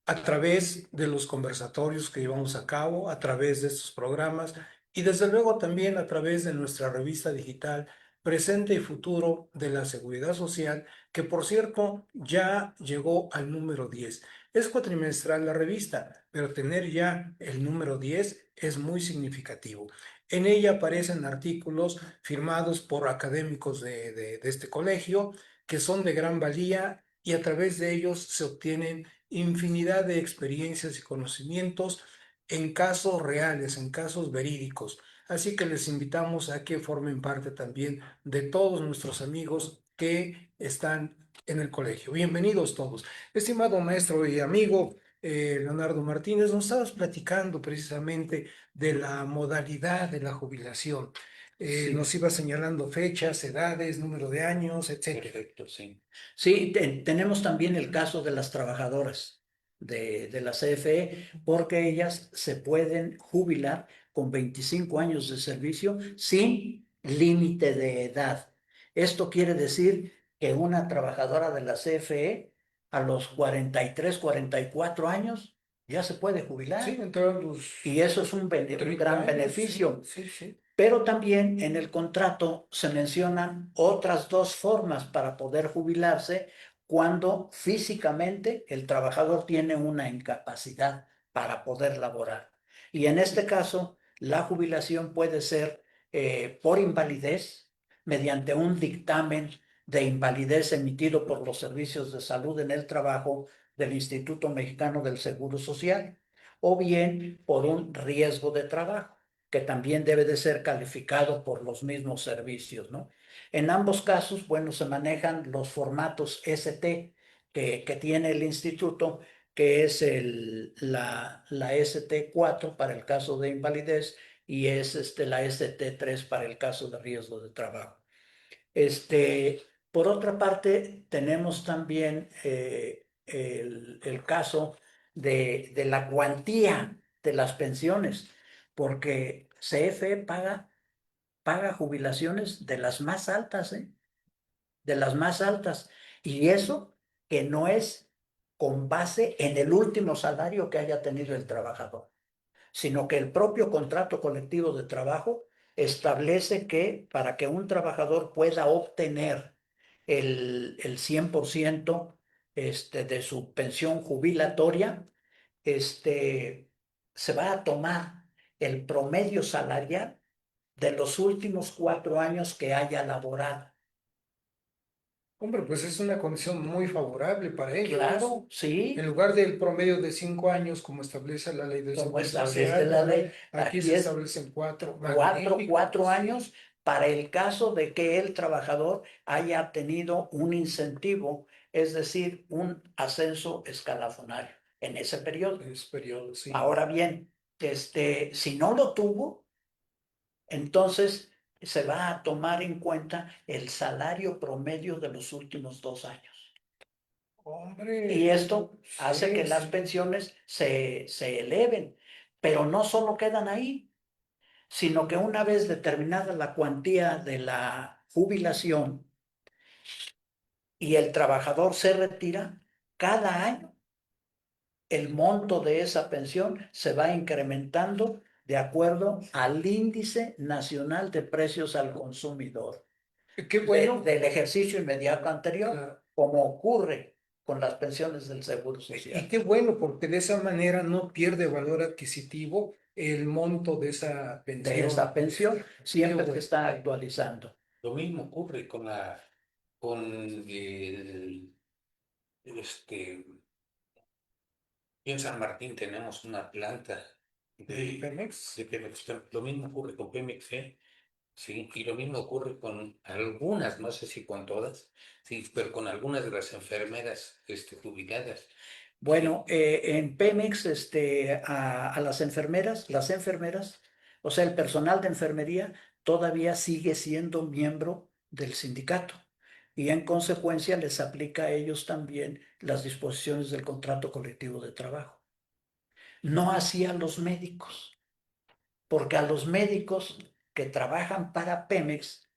a través de los conversatorios que llevamos a cabo, a través de estos programas y desde luego también a través de nuestra revista digital Presente y Futuro de la Seguridad Social, que por cierto ya llegó al número 10. Es cuatrimestral la revista, pero tener ya el número 10 es muy significativo. En ella aparecen artículos firmados por académicos de este colegio que son de gran valía y a través de ellos se obtienen infinidad de experiencias y conocimientos en casos reales, en casos verídicos. Así que les invitamos a que formen parte también de todos nuestros amigos que están en el colegio. Bienvenidos todos. Estimado maestro y amigo Leonardo Martínez, nos estabas platicando precisamente de la modalidad de la jubilación. Sí. Nos iba señalando fechas, edades, número de años, etc. Perfecto, sí. Sí, tenemos también el caso de las trabajadoras de la CFE, porque ellas se pueden jubilar con 25 años de servicio sin límite de edad. Esto quiere decir que una trabajadora de la CFE a los 43, 44 años ya se puede jubilar. Sí, entraron los Y eso es un 30 gran años, beneficio. sí, sí. Pero también en el contrato se mencionan otras dos formas para poder jubilarse cuando físicamente el trabajador tiene una incapacidad para poder laborar. Y en este caso, la jubilación puede ser por invalidez, mediante un dictamen de invalidez emitido por los servicios de salud en el trabajo del Instituto Mexicano del Seguro Social, o bien por un riesgo de trabajo, que también debe de ser calificado por los mismos servicios, ¿no? En ambos casos, bueno, se manejan los formatos ST que tiene el instituto, que es la ST4 para el caso de invalidez y es la ST3 para el caso de riesgo de trabajo. Por otra parte, tenemos también el caso de la cuantía de las pensiones, porque CFE paga jubilaciones de las más altas, ¿eh? De las más altas. Y eso que no es con base en el último salario que haya tenido el trabajador, sino que el propio contrato colectivo de trabajo establece que para que un trabajador pueda obtener el 100% de su pensión jubilatoria, se va a tomar el promedio salarial de los últimos 4 años que haya laborado. Hombre, pues es una condición muy favorable para ellos. Claro, sí. En lugar del promedio de 5 años, como establece la ley del Como Seguro establece Social, la ley, aquí se es establecen 4. cuatro años para el caso de que el trabajador haya tenido un incentivo, es decir, un ascenso escalafonario en ese periodo. En ese periodo, sí. Ahora bien, si no lo tuvo, entonces se va a tomar en cuenta el salario promedio de los últimos 2 años. Hombre, Y esto hace que sí, las sí. pensiones se eleven, pero no solo quedan ahí, sino que una vez determinada la cuantía de la jubilación y el trabajador se retira, cada año el monto de esa pensión se va incrementando de acuerdo al índice nacional de precios al consumidor Qué bueno. del ejercicio inmediato anterior, Claro. como ocurre con las pensiones del Seguro Y Social. qué bueno, porque de esa manera no pierde valor adquisitivo el monto de esa pensión. De esa pensión, siempre bueno. se está actualizando. Lo mismo ocurre con el, en San Martín tenemos una planta ¿De Pemex? de Pemex. Lo mismo ocurre con Pemex, ¿eh? Sí, y lo mismo ocurre con algunas, no sé si con todas, sí, pero con algunas de las enfermeras jubiladas. Bueno, en Pemex, a las enfermeras, o sea, el personal de enfermería todavía sigue siendo miembro del sindicato y en consecuencia les aplica a ellos también las disposiciones del contrato colectivo de trabajo. No así a los médicos, porque a los médicos que trabajan para Pemex,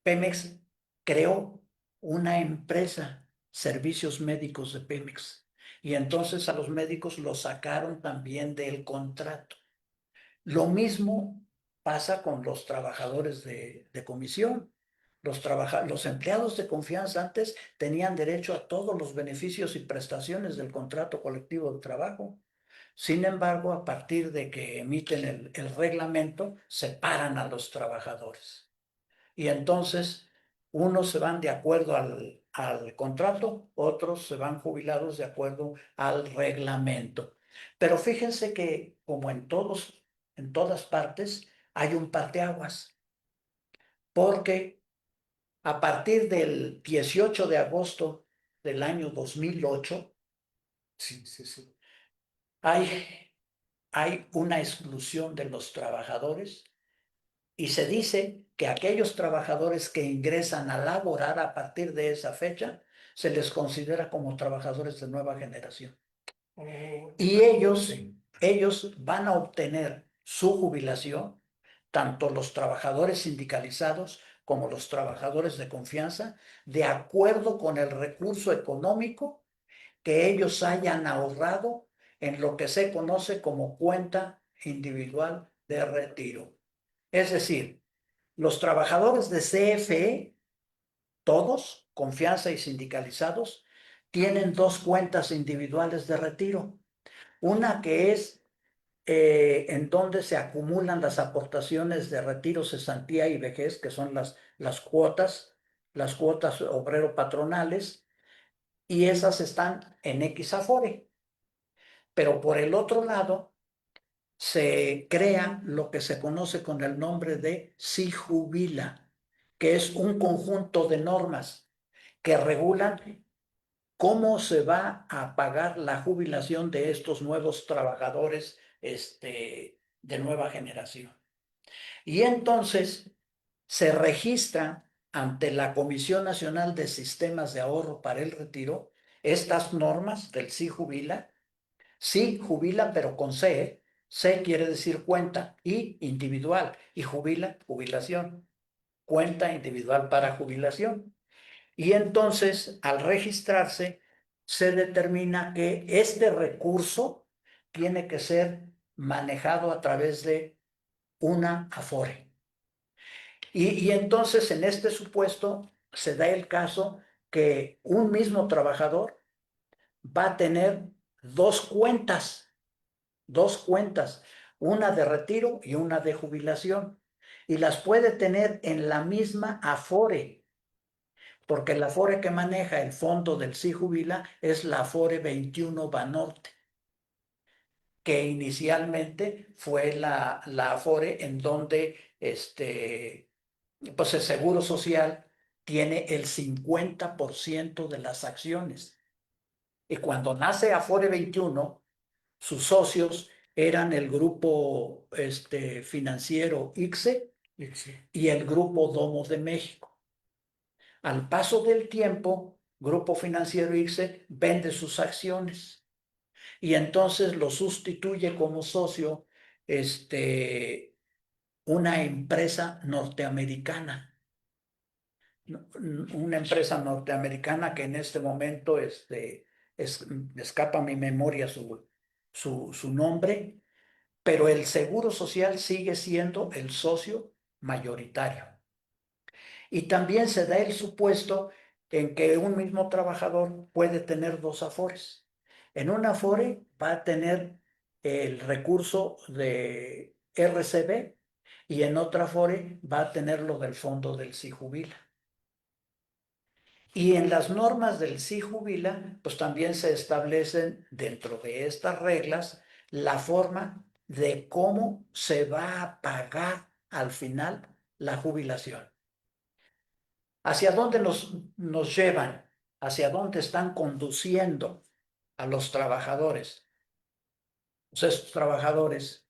Pemex creó una empresa, Servicios Médicos de Pemex, y entonces a los médicos los sacaron también del contrato. Lo mismo pasa con los trabajadores de comisión. Los empleados de confianza antes tenían derecho a todos los beneficios y prestaciones del contrato colectivo de trabajo. Sin embargo, a partir de que emiten el reglamento, separan a los trabajadores. Y entonces, unos se van de acuerdo al contrato, otros se van jubilados de acuerdo al reglamento. Pero fíjense que, como en todas partes, hay un parteaguas, porque a partir del 18 de agosto del año 2008, hay una exclusión de los trabajadores y se dice que aquellos trabajadores que ingresan a laborar a partir de esa fecha se les considera como trabajadores de nueva generación. Y ellos van a obtener su jubilación, tanto los trabajadores sindicalizados como los trabajadores de confianza, de acuerdo con el recurso económico que ellos hayan ahorrado en lo que se conoce como cuenta individual de retiro. Es decir, los trabajadores de CFE, todos, confianza y sindicalizados, tienen dos cuentas individuales de retiro. Una que es en donde se acumulan las aportaciones de retiro, cesantía y vejez, que son las cuotas obrero-patronales, y esas están en X Afore. Pero por el otro lado, se crea lo que se conoce con el nombre de SIJUBILA, que es un conjunto de normas que regulan cómo se va a pagar la jubilación de estos nuevos trabajadores de nueva generación. Y entonces se registra ante la Comisión Nacional de Sistemas de Ahorro para el Retiro estas normas del SIJUBILA. Sí, jubila, pero con C, ¿eh? C quiere decir cuenta y individual, y jubila, jubilación, cuenta individual para jubilación. Y entonces, al registrarse, se determina que este recurso tiene que ser manejado a través de una Afore. Y entonces, en este supuesto, se da el caso que un mismo trabajador va a tener dos cuentas, una de retiro y una de jubilación, y las puede tener en la misma Afore, porque la Afore que maneja el fondo del SIJUBILA es la Afore 21 Banorte, que inicialmente fue la Afore en donde pues el Seguro Social tiene el 50% de las acciones. Y cuando nace Afore 21, sus socios eran el grupo financiero ICSE y el grupo Domo de México. Al paso del tiempo, Grupo Financiero ICSE vende sus acciones y entonces lo sustituye como socio una empresa norteamericana. Una empresa norteamericana que en este momento escapa a mi memoria su nombre, pero el Seguro Social sigue siendo el socio mayoritario. Y también se da el supuesto en que un mismo trabajador puede tener dos Afores. En una Afore va a tener el recurso de RCB y en otra Afore va a tener lo del fondo del SIJUBILA. Y en las normas del SIJUBILA, pues también se establecen dentro de estas reglas la forma de cómo se va a pagar al final la jubilación. ¿Hacia dónde nos llevan? ¿Hacia dónde están conduciendo a los trabajadores? Pues estos trabajadores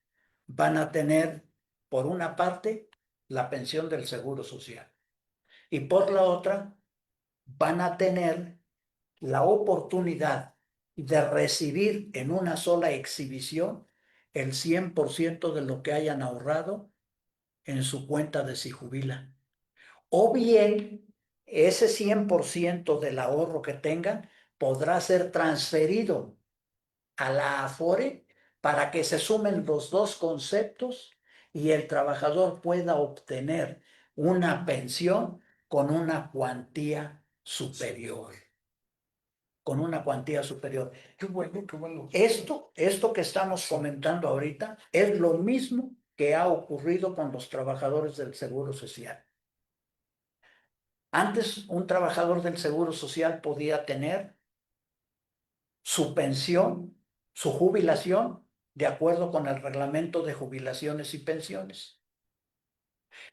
van a tener, por una parte, la pensión del Seguro Social. Y por la otra, van a tener la oportunidad de recibir en una sola exhibición el 100% de lo que hayan ahorrado en su cuenta de Sijubila. O bien, ese 100% del ahorro que tengan podrá ser transferido a la Afore para que se sumen los dos conceptos y el trabajador pueda obtener una pensión con una cuantía superior. Con una cuantía superior. Qué bueno, qué bueno. Esto que estamos comentando ahorita es lo mismo que ha ocurrido con los trabajadores del Seguro Social. Antes, un trabajador del Seguro Social podía tener su pensión, su jubilación, de acuerdo con el reglamento de jubilaciones y pensiones.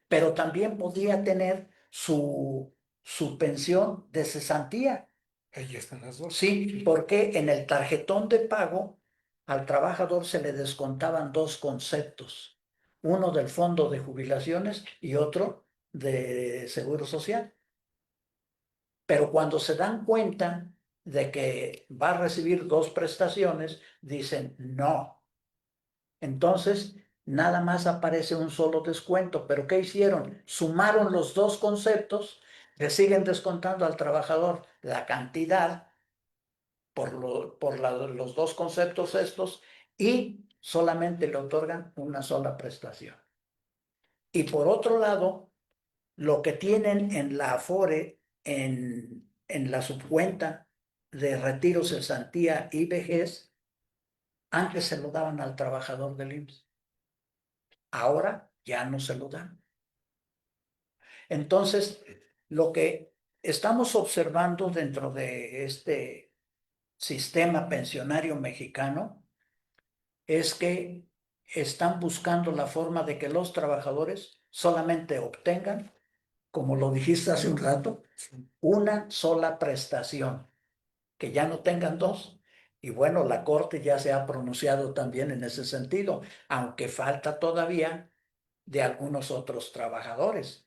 Pero también podía tener su pensión de cesantía. Ahí están las dos. Sí, porque en el tarjetón de pago al trabajador se le descontaban dos conceptos, uno del fondo de jubilaciones y otro de seguro social. Pero cuando se dan cuenta de que va a recibir dos prestaciones, dicen no. Entonces, nada más aparece un solo descuento. ¿Pero qué hicieron? Sumaron los dos conceptos, le siguen descontando al trabajador la cantidad por los dos conceptos estos y solamente le otorgan una sola prestación. Y por otro lado, lo que tienen en la Afore, en la subcuenta de retiro, cesantía y vejez, antes se lo daban al trabajador del IMSS. Ahora ya no se lo dan. Entonces, lo que estamos observando dentro de este sistema pensionario mexicano es que están buscando la forma de que los trabajadores solamente obtengan, como lo dijiste hace un rato, una sola prestación, que ya no tengan dos. Y bueno, la Corte ya se ha pronunciado también en ese sentido, aunque falta todavía de algunos otros trabajadores,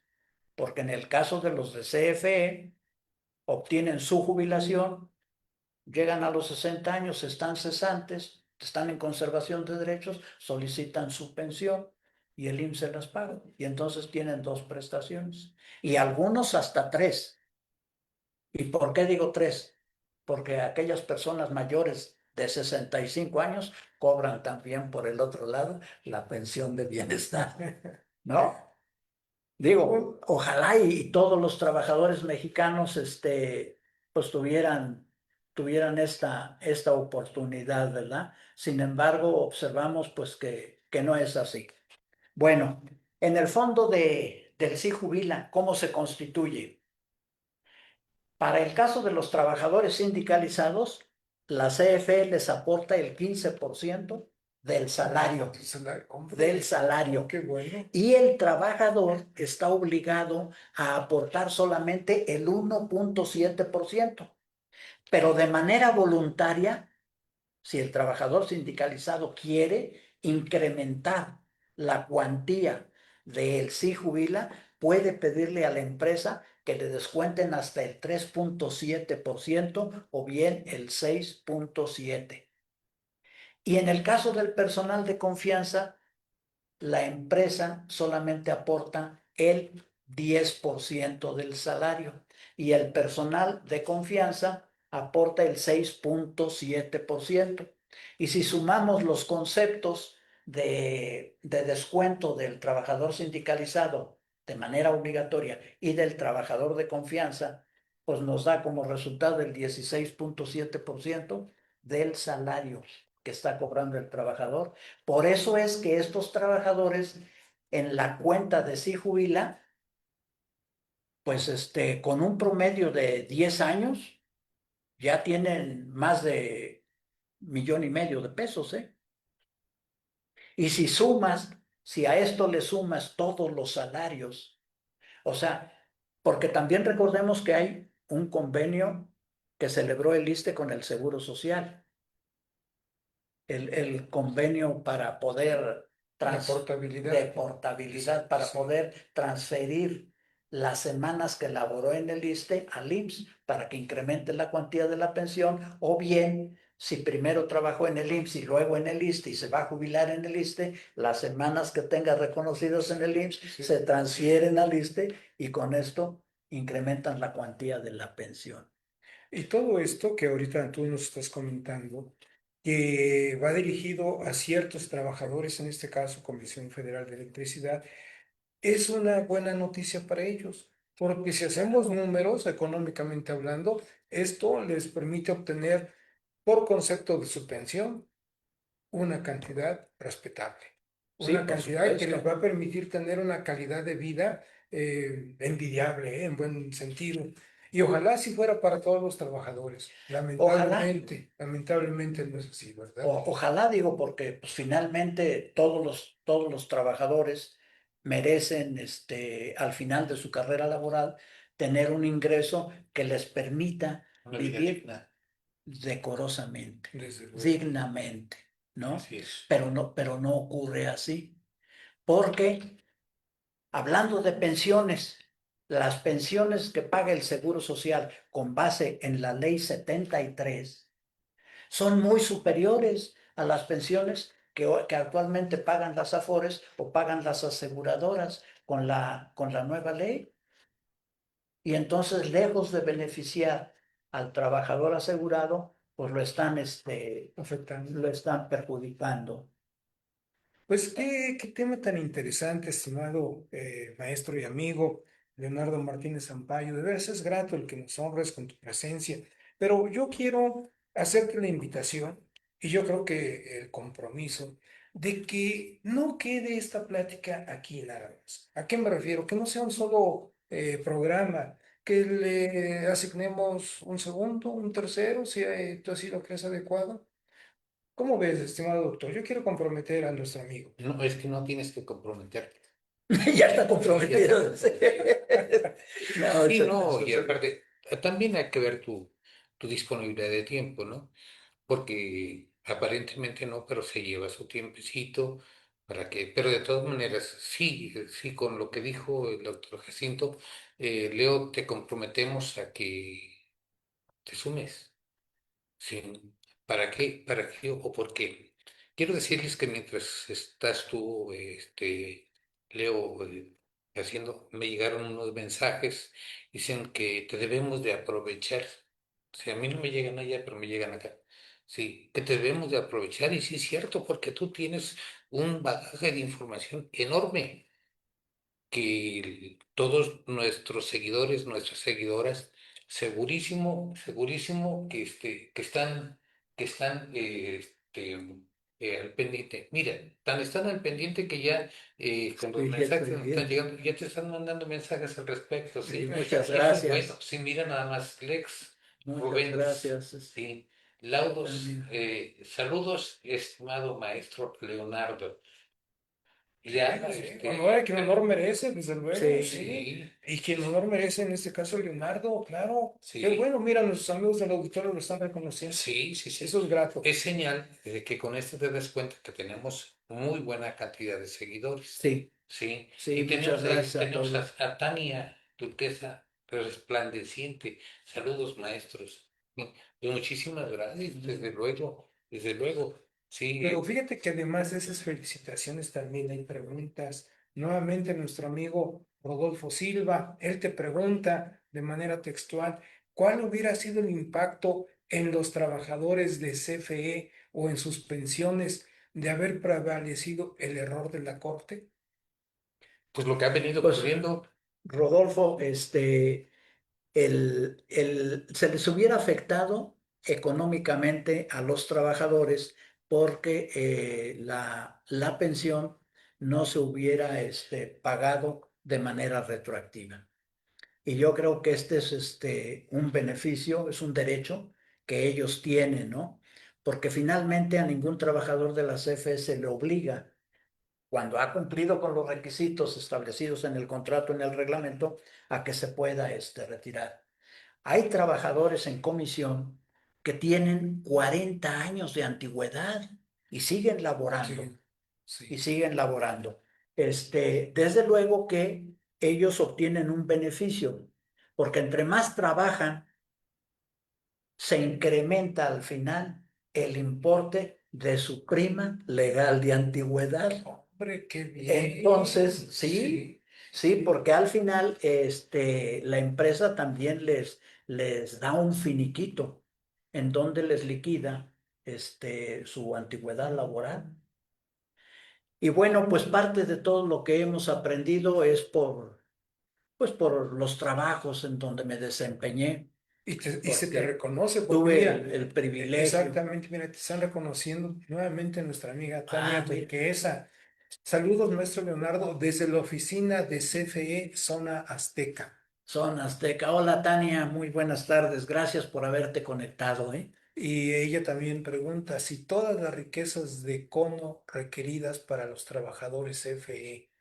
porque en el caso de los de CFE, obtienen su jubilación, llegan a los 60 años, están cesantes, están en conservación de derechos, solicitan su pensión y el IMSS se las paga. Y entonces tienen dos prestaciones. Y algunos hasta tres. ¿Y por qué digo tres? Porque aquellas personas mayores de 65 años cobran también por el otro lado la pensión de bienestar, ¿no? Digo, ojalá y todos los trabajadores mexicanos pues tuvieran esta oportunidad, ¿verdad? Sin embargo, observamos pues que no es así. Bueno, en el fondo del Sí Jubila, ¿cómo se constituye? Para el caso de los trabajadores sindicalizados, la CFE les aporta el 15% del salario. Del salario. Qué bueno. Y el trabajador está obligado a aportar solamente el 1.7%. Pero de manera voluntaria, si el trabajador sindicalizado quiere incrementar la cuantía del Sí Jubila, puede pedirle a la empresa que le descuenten hasta el 3.7% o bien el 6.7%. Y en el caso del personal de confianza, la empresa solamente aporta el 10% del salario y el personal de confianza aporta el 6.7%. Y si sumamos los conceptos de descuento del trabajador sindicalizado de manera obligatoria y del trabajador de confianza, pues nos da como resultado el 16.7% del salario que está cobrando el trabajador. Por eso es que estos trabajadores en la cuenta de Sí Jubila, pues con un promedio de 10 años, ya tienen más de 1.500.000 de pesos, ¿eh? Y si a esto le sumas todos los salarios, o sea, porque también recordemos que hay un convenio que celebró el ISSSTE con el Seguro Social. El convenio para poder La de portabilidad. portabilidad para Sí. poder transferir las semanas que laboró en el ISSSTE al IMSS para que incremente la cuantía de la pensión, o bien si primero trabajó en el IMSS y luego en el ISSSTE y se va a jubilar en el ISSSTE, las semanas que tenga reconocidas en el IMSS Sí. se transfieren al ISSSTE y con esto incrementan la cuantía de la pensión. Y todo esto que ahorita tú nos estás comentando, que va dirigido a ciertos trabajadores, en este caso Comisión Federal de Electricidad, es una buena noticia para ellos, porque si hacemos números económicamente hablando, esto les permite obtener por concepto de su pensión una cantidad respetable, Sí, una por cantidad que les supuesto. va a permitir tener una calidad de vida envidiable, en buen sentido. Y ojalá si fuera para todos los trabajadores. Ojalá. Lamentablemente no es así, ¿verdad? Ojalá, digo, porque pues, finalmente todos los trabajadores merecen al final de su carrera laboral tener un ingreso que les permita Una vida vivir digna. decorosamente, Desde luego. dignamente, ¿no? Así es. Pero no ocurre así, porque hablando de pensiones, las pensiones que paga el Seguro Social con base en la Ley 73 son muy superiores a las pensiones que actualmente pagan las AFORES o pagan las aseguradoras con la nueva ley. Y entonces, lejos de beneficiar al trabajador asegurado, pues Afectando. lo están perjudicando. Pues qué tema tan interesante, estimado maestro y amigo Leonardo Martínez Sampaio. De veras es grato el que nos honres con tu presencia, pero yo quiero hacerte la invitación y yo creo que el compromiso de que no quede esta plática aquí nada más. ¿A qué me refiero? Que no sea un solo programa, que le asignemos un segundo, un tercero, si tú así lo crees adecuado. ¿Cómo ves, estimado doctor? Yo quiero comprometer a nuestro amigo. No, es que no tienes que comprometerte. Ya está Ya comprometido. está. No, Sí, no, y eso- aparte, también hay que ver tu disponibilidad de tiempo, ¿no? Porque aparentemente no, pero se lleva su tiempecito para que, pero de todas maneras, sí, sí, con lo que dijo el doctor Jacinto, Leo, te comprometemos a que te sumes. Sí. ¿Para qué? ¿Para qué o por qué? Quiero decirles que mientras estás tú, Leo, haciendo, me llegaron unos mensajes, dicen que te debemos de aprovechar. O sea, a mí no me llegan allá, pero me llegan acá. Sí, que te debemos de aprovechar y sí es cierto, porque tú tienes un bagaje de información enorme que todos nuestros seguidores, nuestras seguidoras, segurísimo, segurísimo que están al pendiente. Mira, están al pendiente que ya con los Sí, ya mensajes estoy que nos están viendo. llegando, ya te están mandando mensajes al respecto, Sí, ¿sí? muchas Eso es bueno. gracias. Sí, mira nada más, Lex, Muchas Rubens, gracias. sí. Laudos, También. saludos, estimado maestro Leonardo. Ya, Honor a quien honor merece, desde luego, Sí, sí. sí, Y quien honor merece, en este caso, Leonardo, claro. Qué sí. bueno, mira, nuestros amigos del auditorio lo están reconociendo. Sí, sí, sí. Eso es grato. Es señal de que con esto te das cuenta que tenemos muy buena cantidad de seguidores. sí, Sí. sí, Y muchas gracias a tenemos todos. a Tania Turquesa resplandeciente. Saludos, maestros. Sí, y muchísimas gracias, desde luego, desde luego. Pero Sí, fíjate que además de esas felicitaciones también hay preguntas. Nuevamente nuestro amigo Rodolfo Silva, él te pregunta de manera textual, ¿cuál hubiera sido el impacto en los trabajadores de CFE o en sus pensiones de haber prevalecido el error de la Corte? pues lo que ha venido Pues, ocurriendo, Rodolfo, se les hubiera afectado económicamente a los trabajadores porque la pensión no se hubiera pagado de manera retroactiva. Y yo creo que este es un beneficio, es un derecho que ellos tienen, ¿no? Porque finalmente a ningún trabajador de la CFE se le obliga, cuando ha cumplido con los requisitos establecidos en el contrato, en el reglamento, a que se pueda retirar. Hay trabajadores en comisión que tienen 40 años de antigüedad y siguen laborando. Sí. y Sí. siguen laborando. Desde luego que ellos obtienen un beneficio, porque entre más trabajan, se incrementa al final el importe de su prima legal de antigüedad. Hombre, qué bien. Entonces, sí, sí, porque al final la empresa también les da un finiquito en donde les liquida su antigüedad laboral. Y bueno, pues parte de todo lo que hemos aprendido es pues por los trabajos en donde me desempeñé, Y se te porque reconoce, porque tuve mira, el privilegio. exactamente, mira, te están reconociendo nuevamente nuestra amiga Tania Ah, mira, Turquesa. Saludos, maestro Leonardo, desde la oficina de CFE Zona Azteca. son Azteca. Hola Tania, muy buenas tardes. Gracias por haberte conectado, ¿eh? Y ella también pregunta si todas las riquezas de cono requeridas para los trabajadores CFE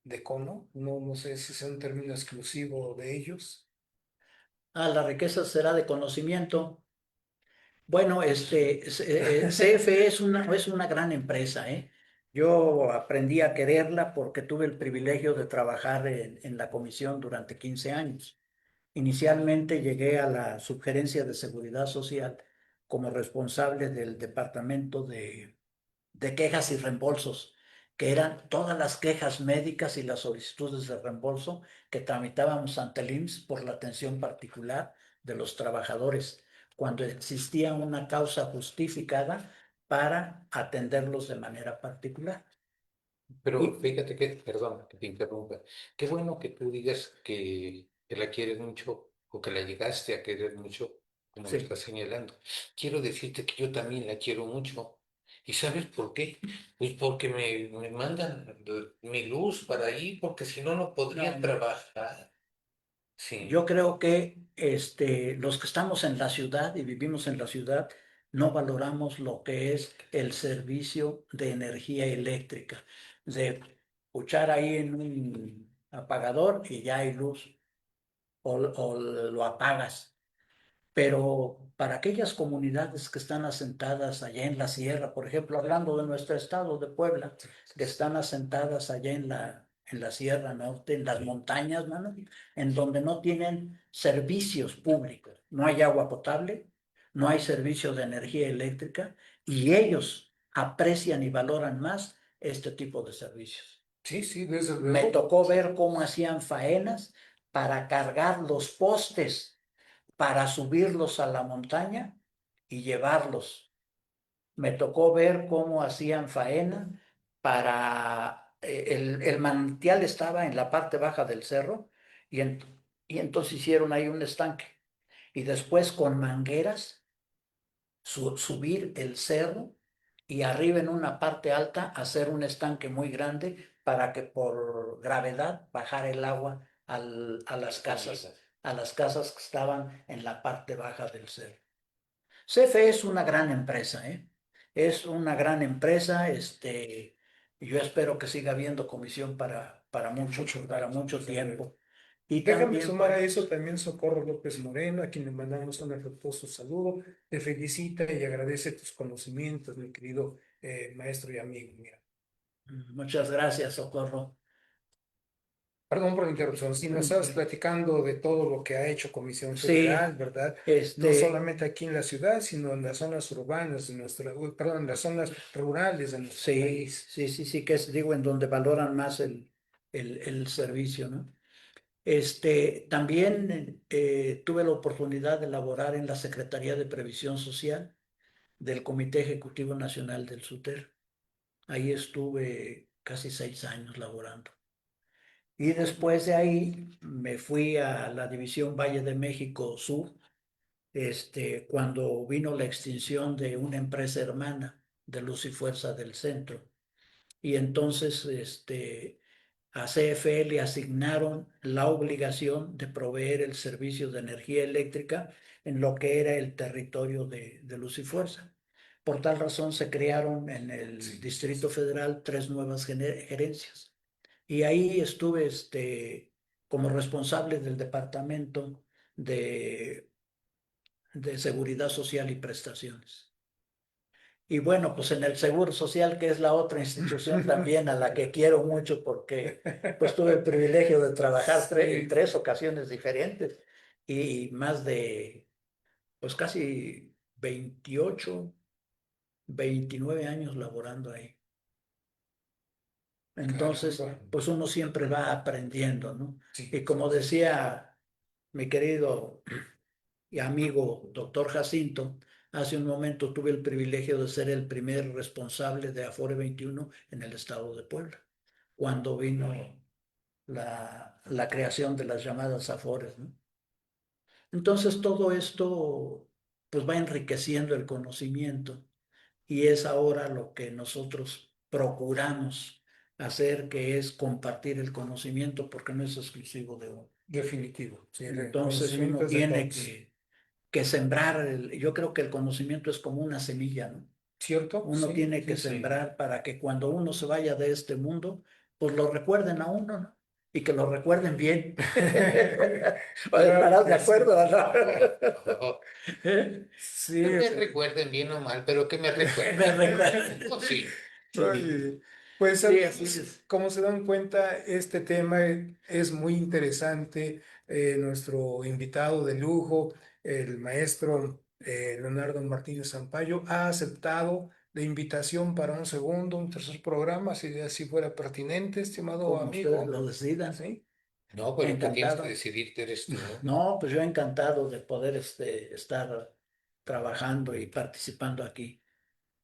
de cono, no sé si es un término exclusivo de ellos. Ah, la riqueza será de conocimiento. Bueno, CFE es una gran empresa, ¿eh? Yo aprendí a quererla porque tuve el privilegio de trabajar en la comisión durante 15 años. Inicialmente llegué a la Subgerencia de Seguridad Social como responsable del departamento de quejas y reembolsos, que eran todas las quejas médicas y las solicitudes de reembolso que tramitábamos ante el IMSS por la atención particular de los trabajadores, cuando existía una causa justificada para atenderlos de manera particular. Pero Y fíjate que, perdón que te interrumpa, qué bueno que tú digas que la quieres mucho o que la llegaste a querer mucho, como lo sí, estás señalando. Quiero decirte que yo también la quiero mucho. ¿Y sabes por qué? Pues porque me mandan mi luz para ahí, porque si no, no podría no, trabajar. yo Sí. creo que los que estamos en la ciudad y vivimos en la ciudad no valoramos lo que es el servicio de energía eléctrica, de puchar ahí en un apagador y ya hay luz o lo apagas. Pero para aquellas comunidades que están asentadas allá en la sierra, por ejemplo, hablando de nuestro estado de Puebla, que están asentadas allá en la Sierra Norte, en las montañas, mano, en donde no tienen servicios públicos, no hay agua potable, no hay servicio de energía eléctrica, y ellos aprecian y valoran más este tipo de servicios. Sí, sí, desde Me luego. tocó ver cómo hacían faenas para cargar los postes para subirlos a la montaña y llevarlos. Me tocó ver cómo hacían faena para... el manantial estaba en la parte baja del cerro y, y entonces hicieron ahí un estanque. Y después con mangueras subir el cerro y arriba en una parte alta hacer un estanque muy grande para que por gravedad bajara el agua a las casas que estaban en la parte baja del cerro. CFE es una gran empresa, ¿eh? Es una gran empresa, yo espero que siga habiendo comisión para mucho tiempo. Y Déjame también, sumar a eso también Socorro López Moreno, a quien le mandamos un afectuoso saludo. Te felicita y agradece tus conocimientos, mi querido maestro y amigo. Mira, muchas gracias, Socorro. perdón por la interrupción. Si nos estabas platicando de todo lo que ha hecho Comisión Sí, Federal, ¿verdad? No este, solamente aquí en la ciudad, sino en las zonas urbanas de perdón, en las zonas rurales de nuestro sí, país. sí, sí, sí, que es, digo, en donde valoran más el servicio, ¿no? También tuve la oportunidad de laborar en la Secretaría de Previsión Social del Comité Ejecutivo Nacional del SUTER. Ahí estuve casi 6 años laborando. Y después de ahí me fui a la División Valle de México Sur, cuando vino la extinción de una empresa hermana de Luz y Fuerza del Centro. Y entonces, a CFE le asignaron la obligación de proveer el servicio de energía eléctrica en lo que era el territorio de Luz y Fuerza. Por tal razón se crearon en el Distrito Federal 3 nuevas gerencias. Y ahí estuve como responsable del departamento de, de seguridad social y prestaciones. Y bueno, pues en el Seguro Social, que es la otra institución también a la que quiero mucho porque pues tuve el privilegio de trabajar en 3 ocasiones diferentes y más de pues casi 28, 29 años laborando ahí. Entonces, Caramba. pues uno siempre va aprendiendo, ¿no? Sí, Y como decía mi querido y amigo doctor Jacinto, hace un momento tuve el privilegio de ser el primer responsable de Afore 21 en el estado de Puebla, cuando vino la creación de las llamadas Afores, ¿no? Entonces todo esto pues va enriqueciendo el conocimiento y es ahora lo que nosotros procuramos hacer, que es compartir el conocimiento porque no es exclusivo de uno. definitivo. Sí, el Entonces conocimiento uno es de tiene todos. que sembrar, yo creo que el conocimiento es como una semilla, ¿no? ¿Cierto? Uno Sí, tiene que sí, sí. sembrar para que cuando uno se vaya de este mundo, pues lo recuerden a uno, ¿no? Y que lo recuerden bien. Claro ¿Estarás de que sí. acuerdo? ¿Eh? Sí, Que me recuerden bien o mal, pero que me recuerden. Me recuerden. Pues sí. oye, pues Sí, así amigos, es. como se dan cuenta, este tema es muy interesante. Nuestro invitado de lujo, el maestro Leonardo Martínez Sampaio, ha aceptado la invitación para un segundo, un tercer programa, si así fuera pertinente, estimado Como ustedes amigo. lo decidan. ¿Sí? No, pero el que tienes que Encantado. decidirte eres tú. No, pues yo encantado de poder estar trabajando y participando aquí.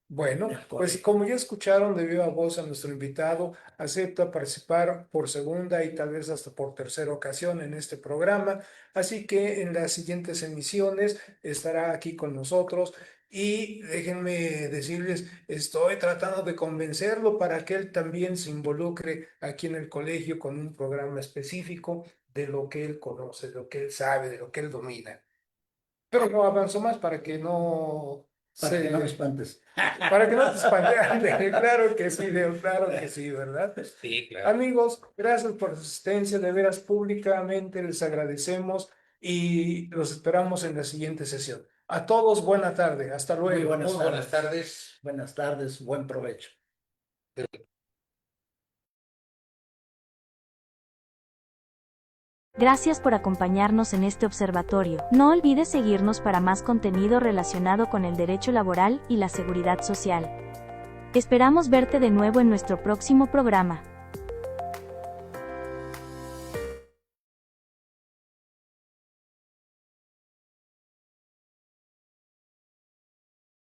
Bueno, El pues colegio. como ya escucharon de viva voz a nuestro invitado, acepta participar por segunda y tal vez hasta por tercera ocasión en este programa, así que en las siguientes emisiones estará aquí con nosotros y déjenme decirles, estoy tratando de convencerlo para que él también se involucre aquí en el colegio con un programa específico de lo que él conoce, de lo que él sabe, de lo que él domina. Pero no avanzo más para que no Para que no me se espantes. para que no te espantes. Ándale, claro que sí, Leo, claro que sí, ¿verdad? Sí, claro. Amigos, gracias por su asistencia, de veras públicamente les agradecemos y los esperamos en la siguiente sesión. A todos, buena tarde, hasta Muy luego. Muy buenas tardes. Buenas tardes, buen provecho. Gracias por acompañarnos en este observatorio. No olvides seguirnos para más contenido relacionado con el derecho laboral y la seguridad social. Esperamos verte de nuevo en nuestro próximo programa.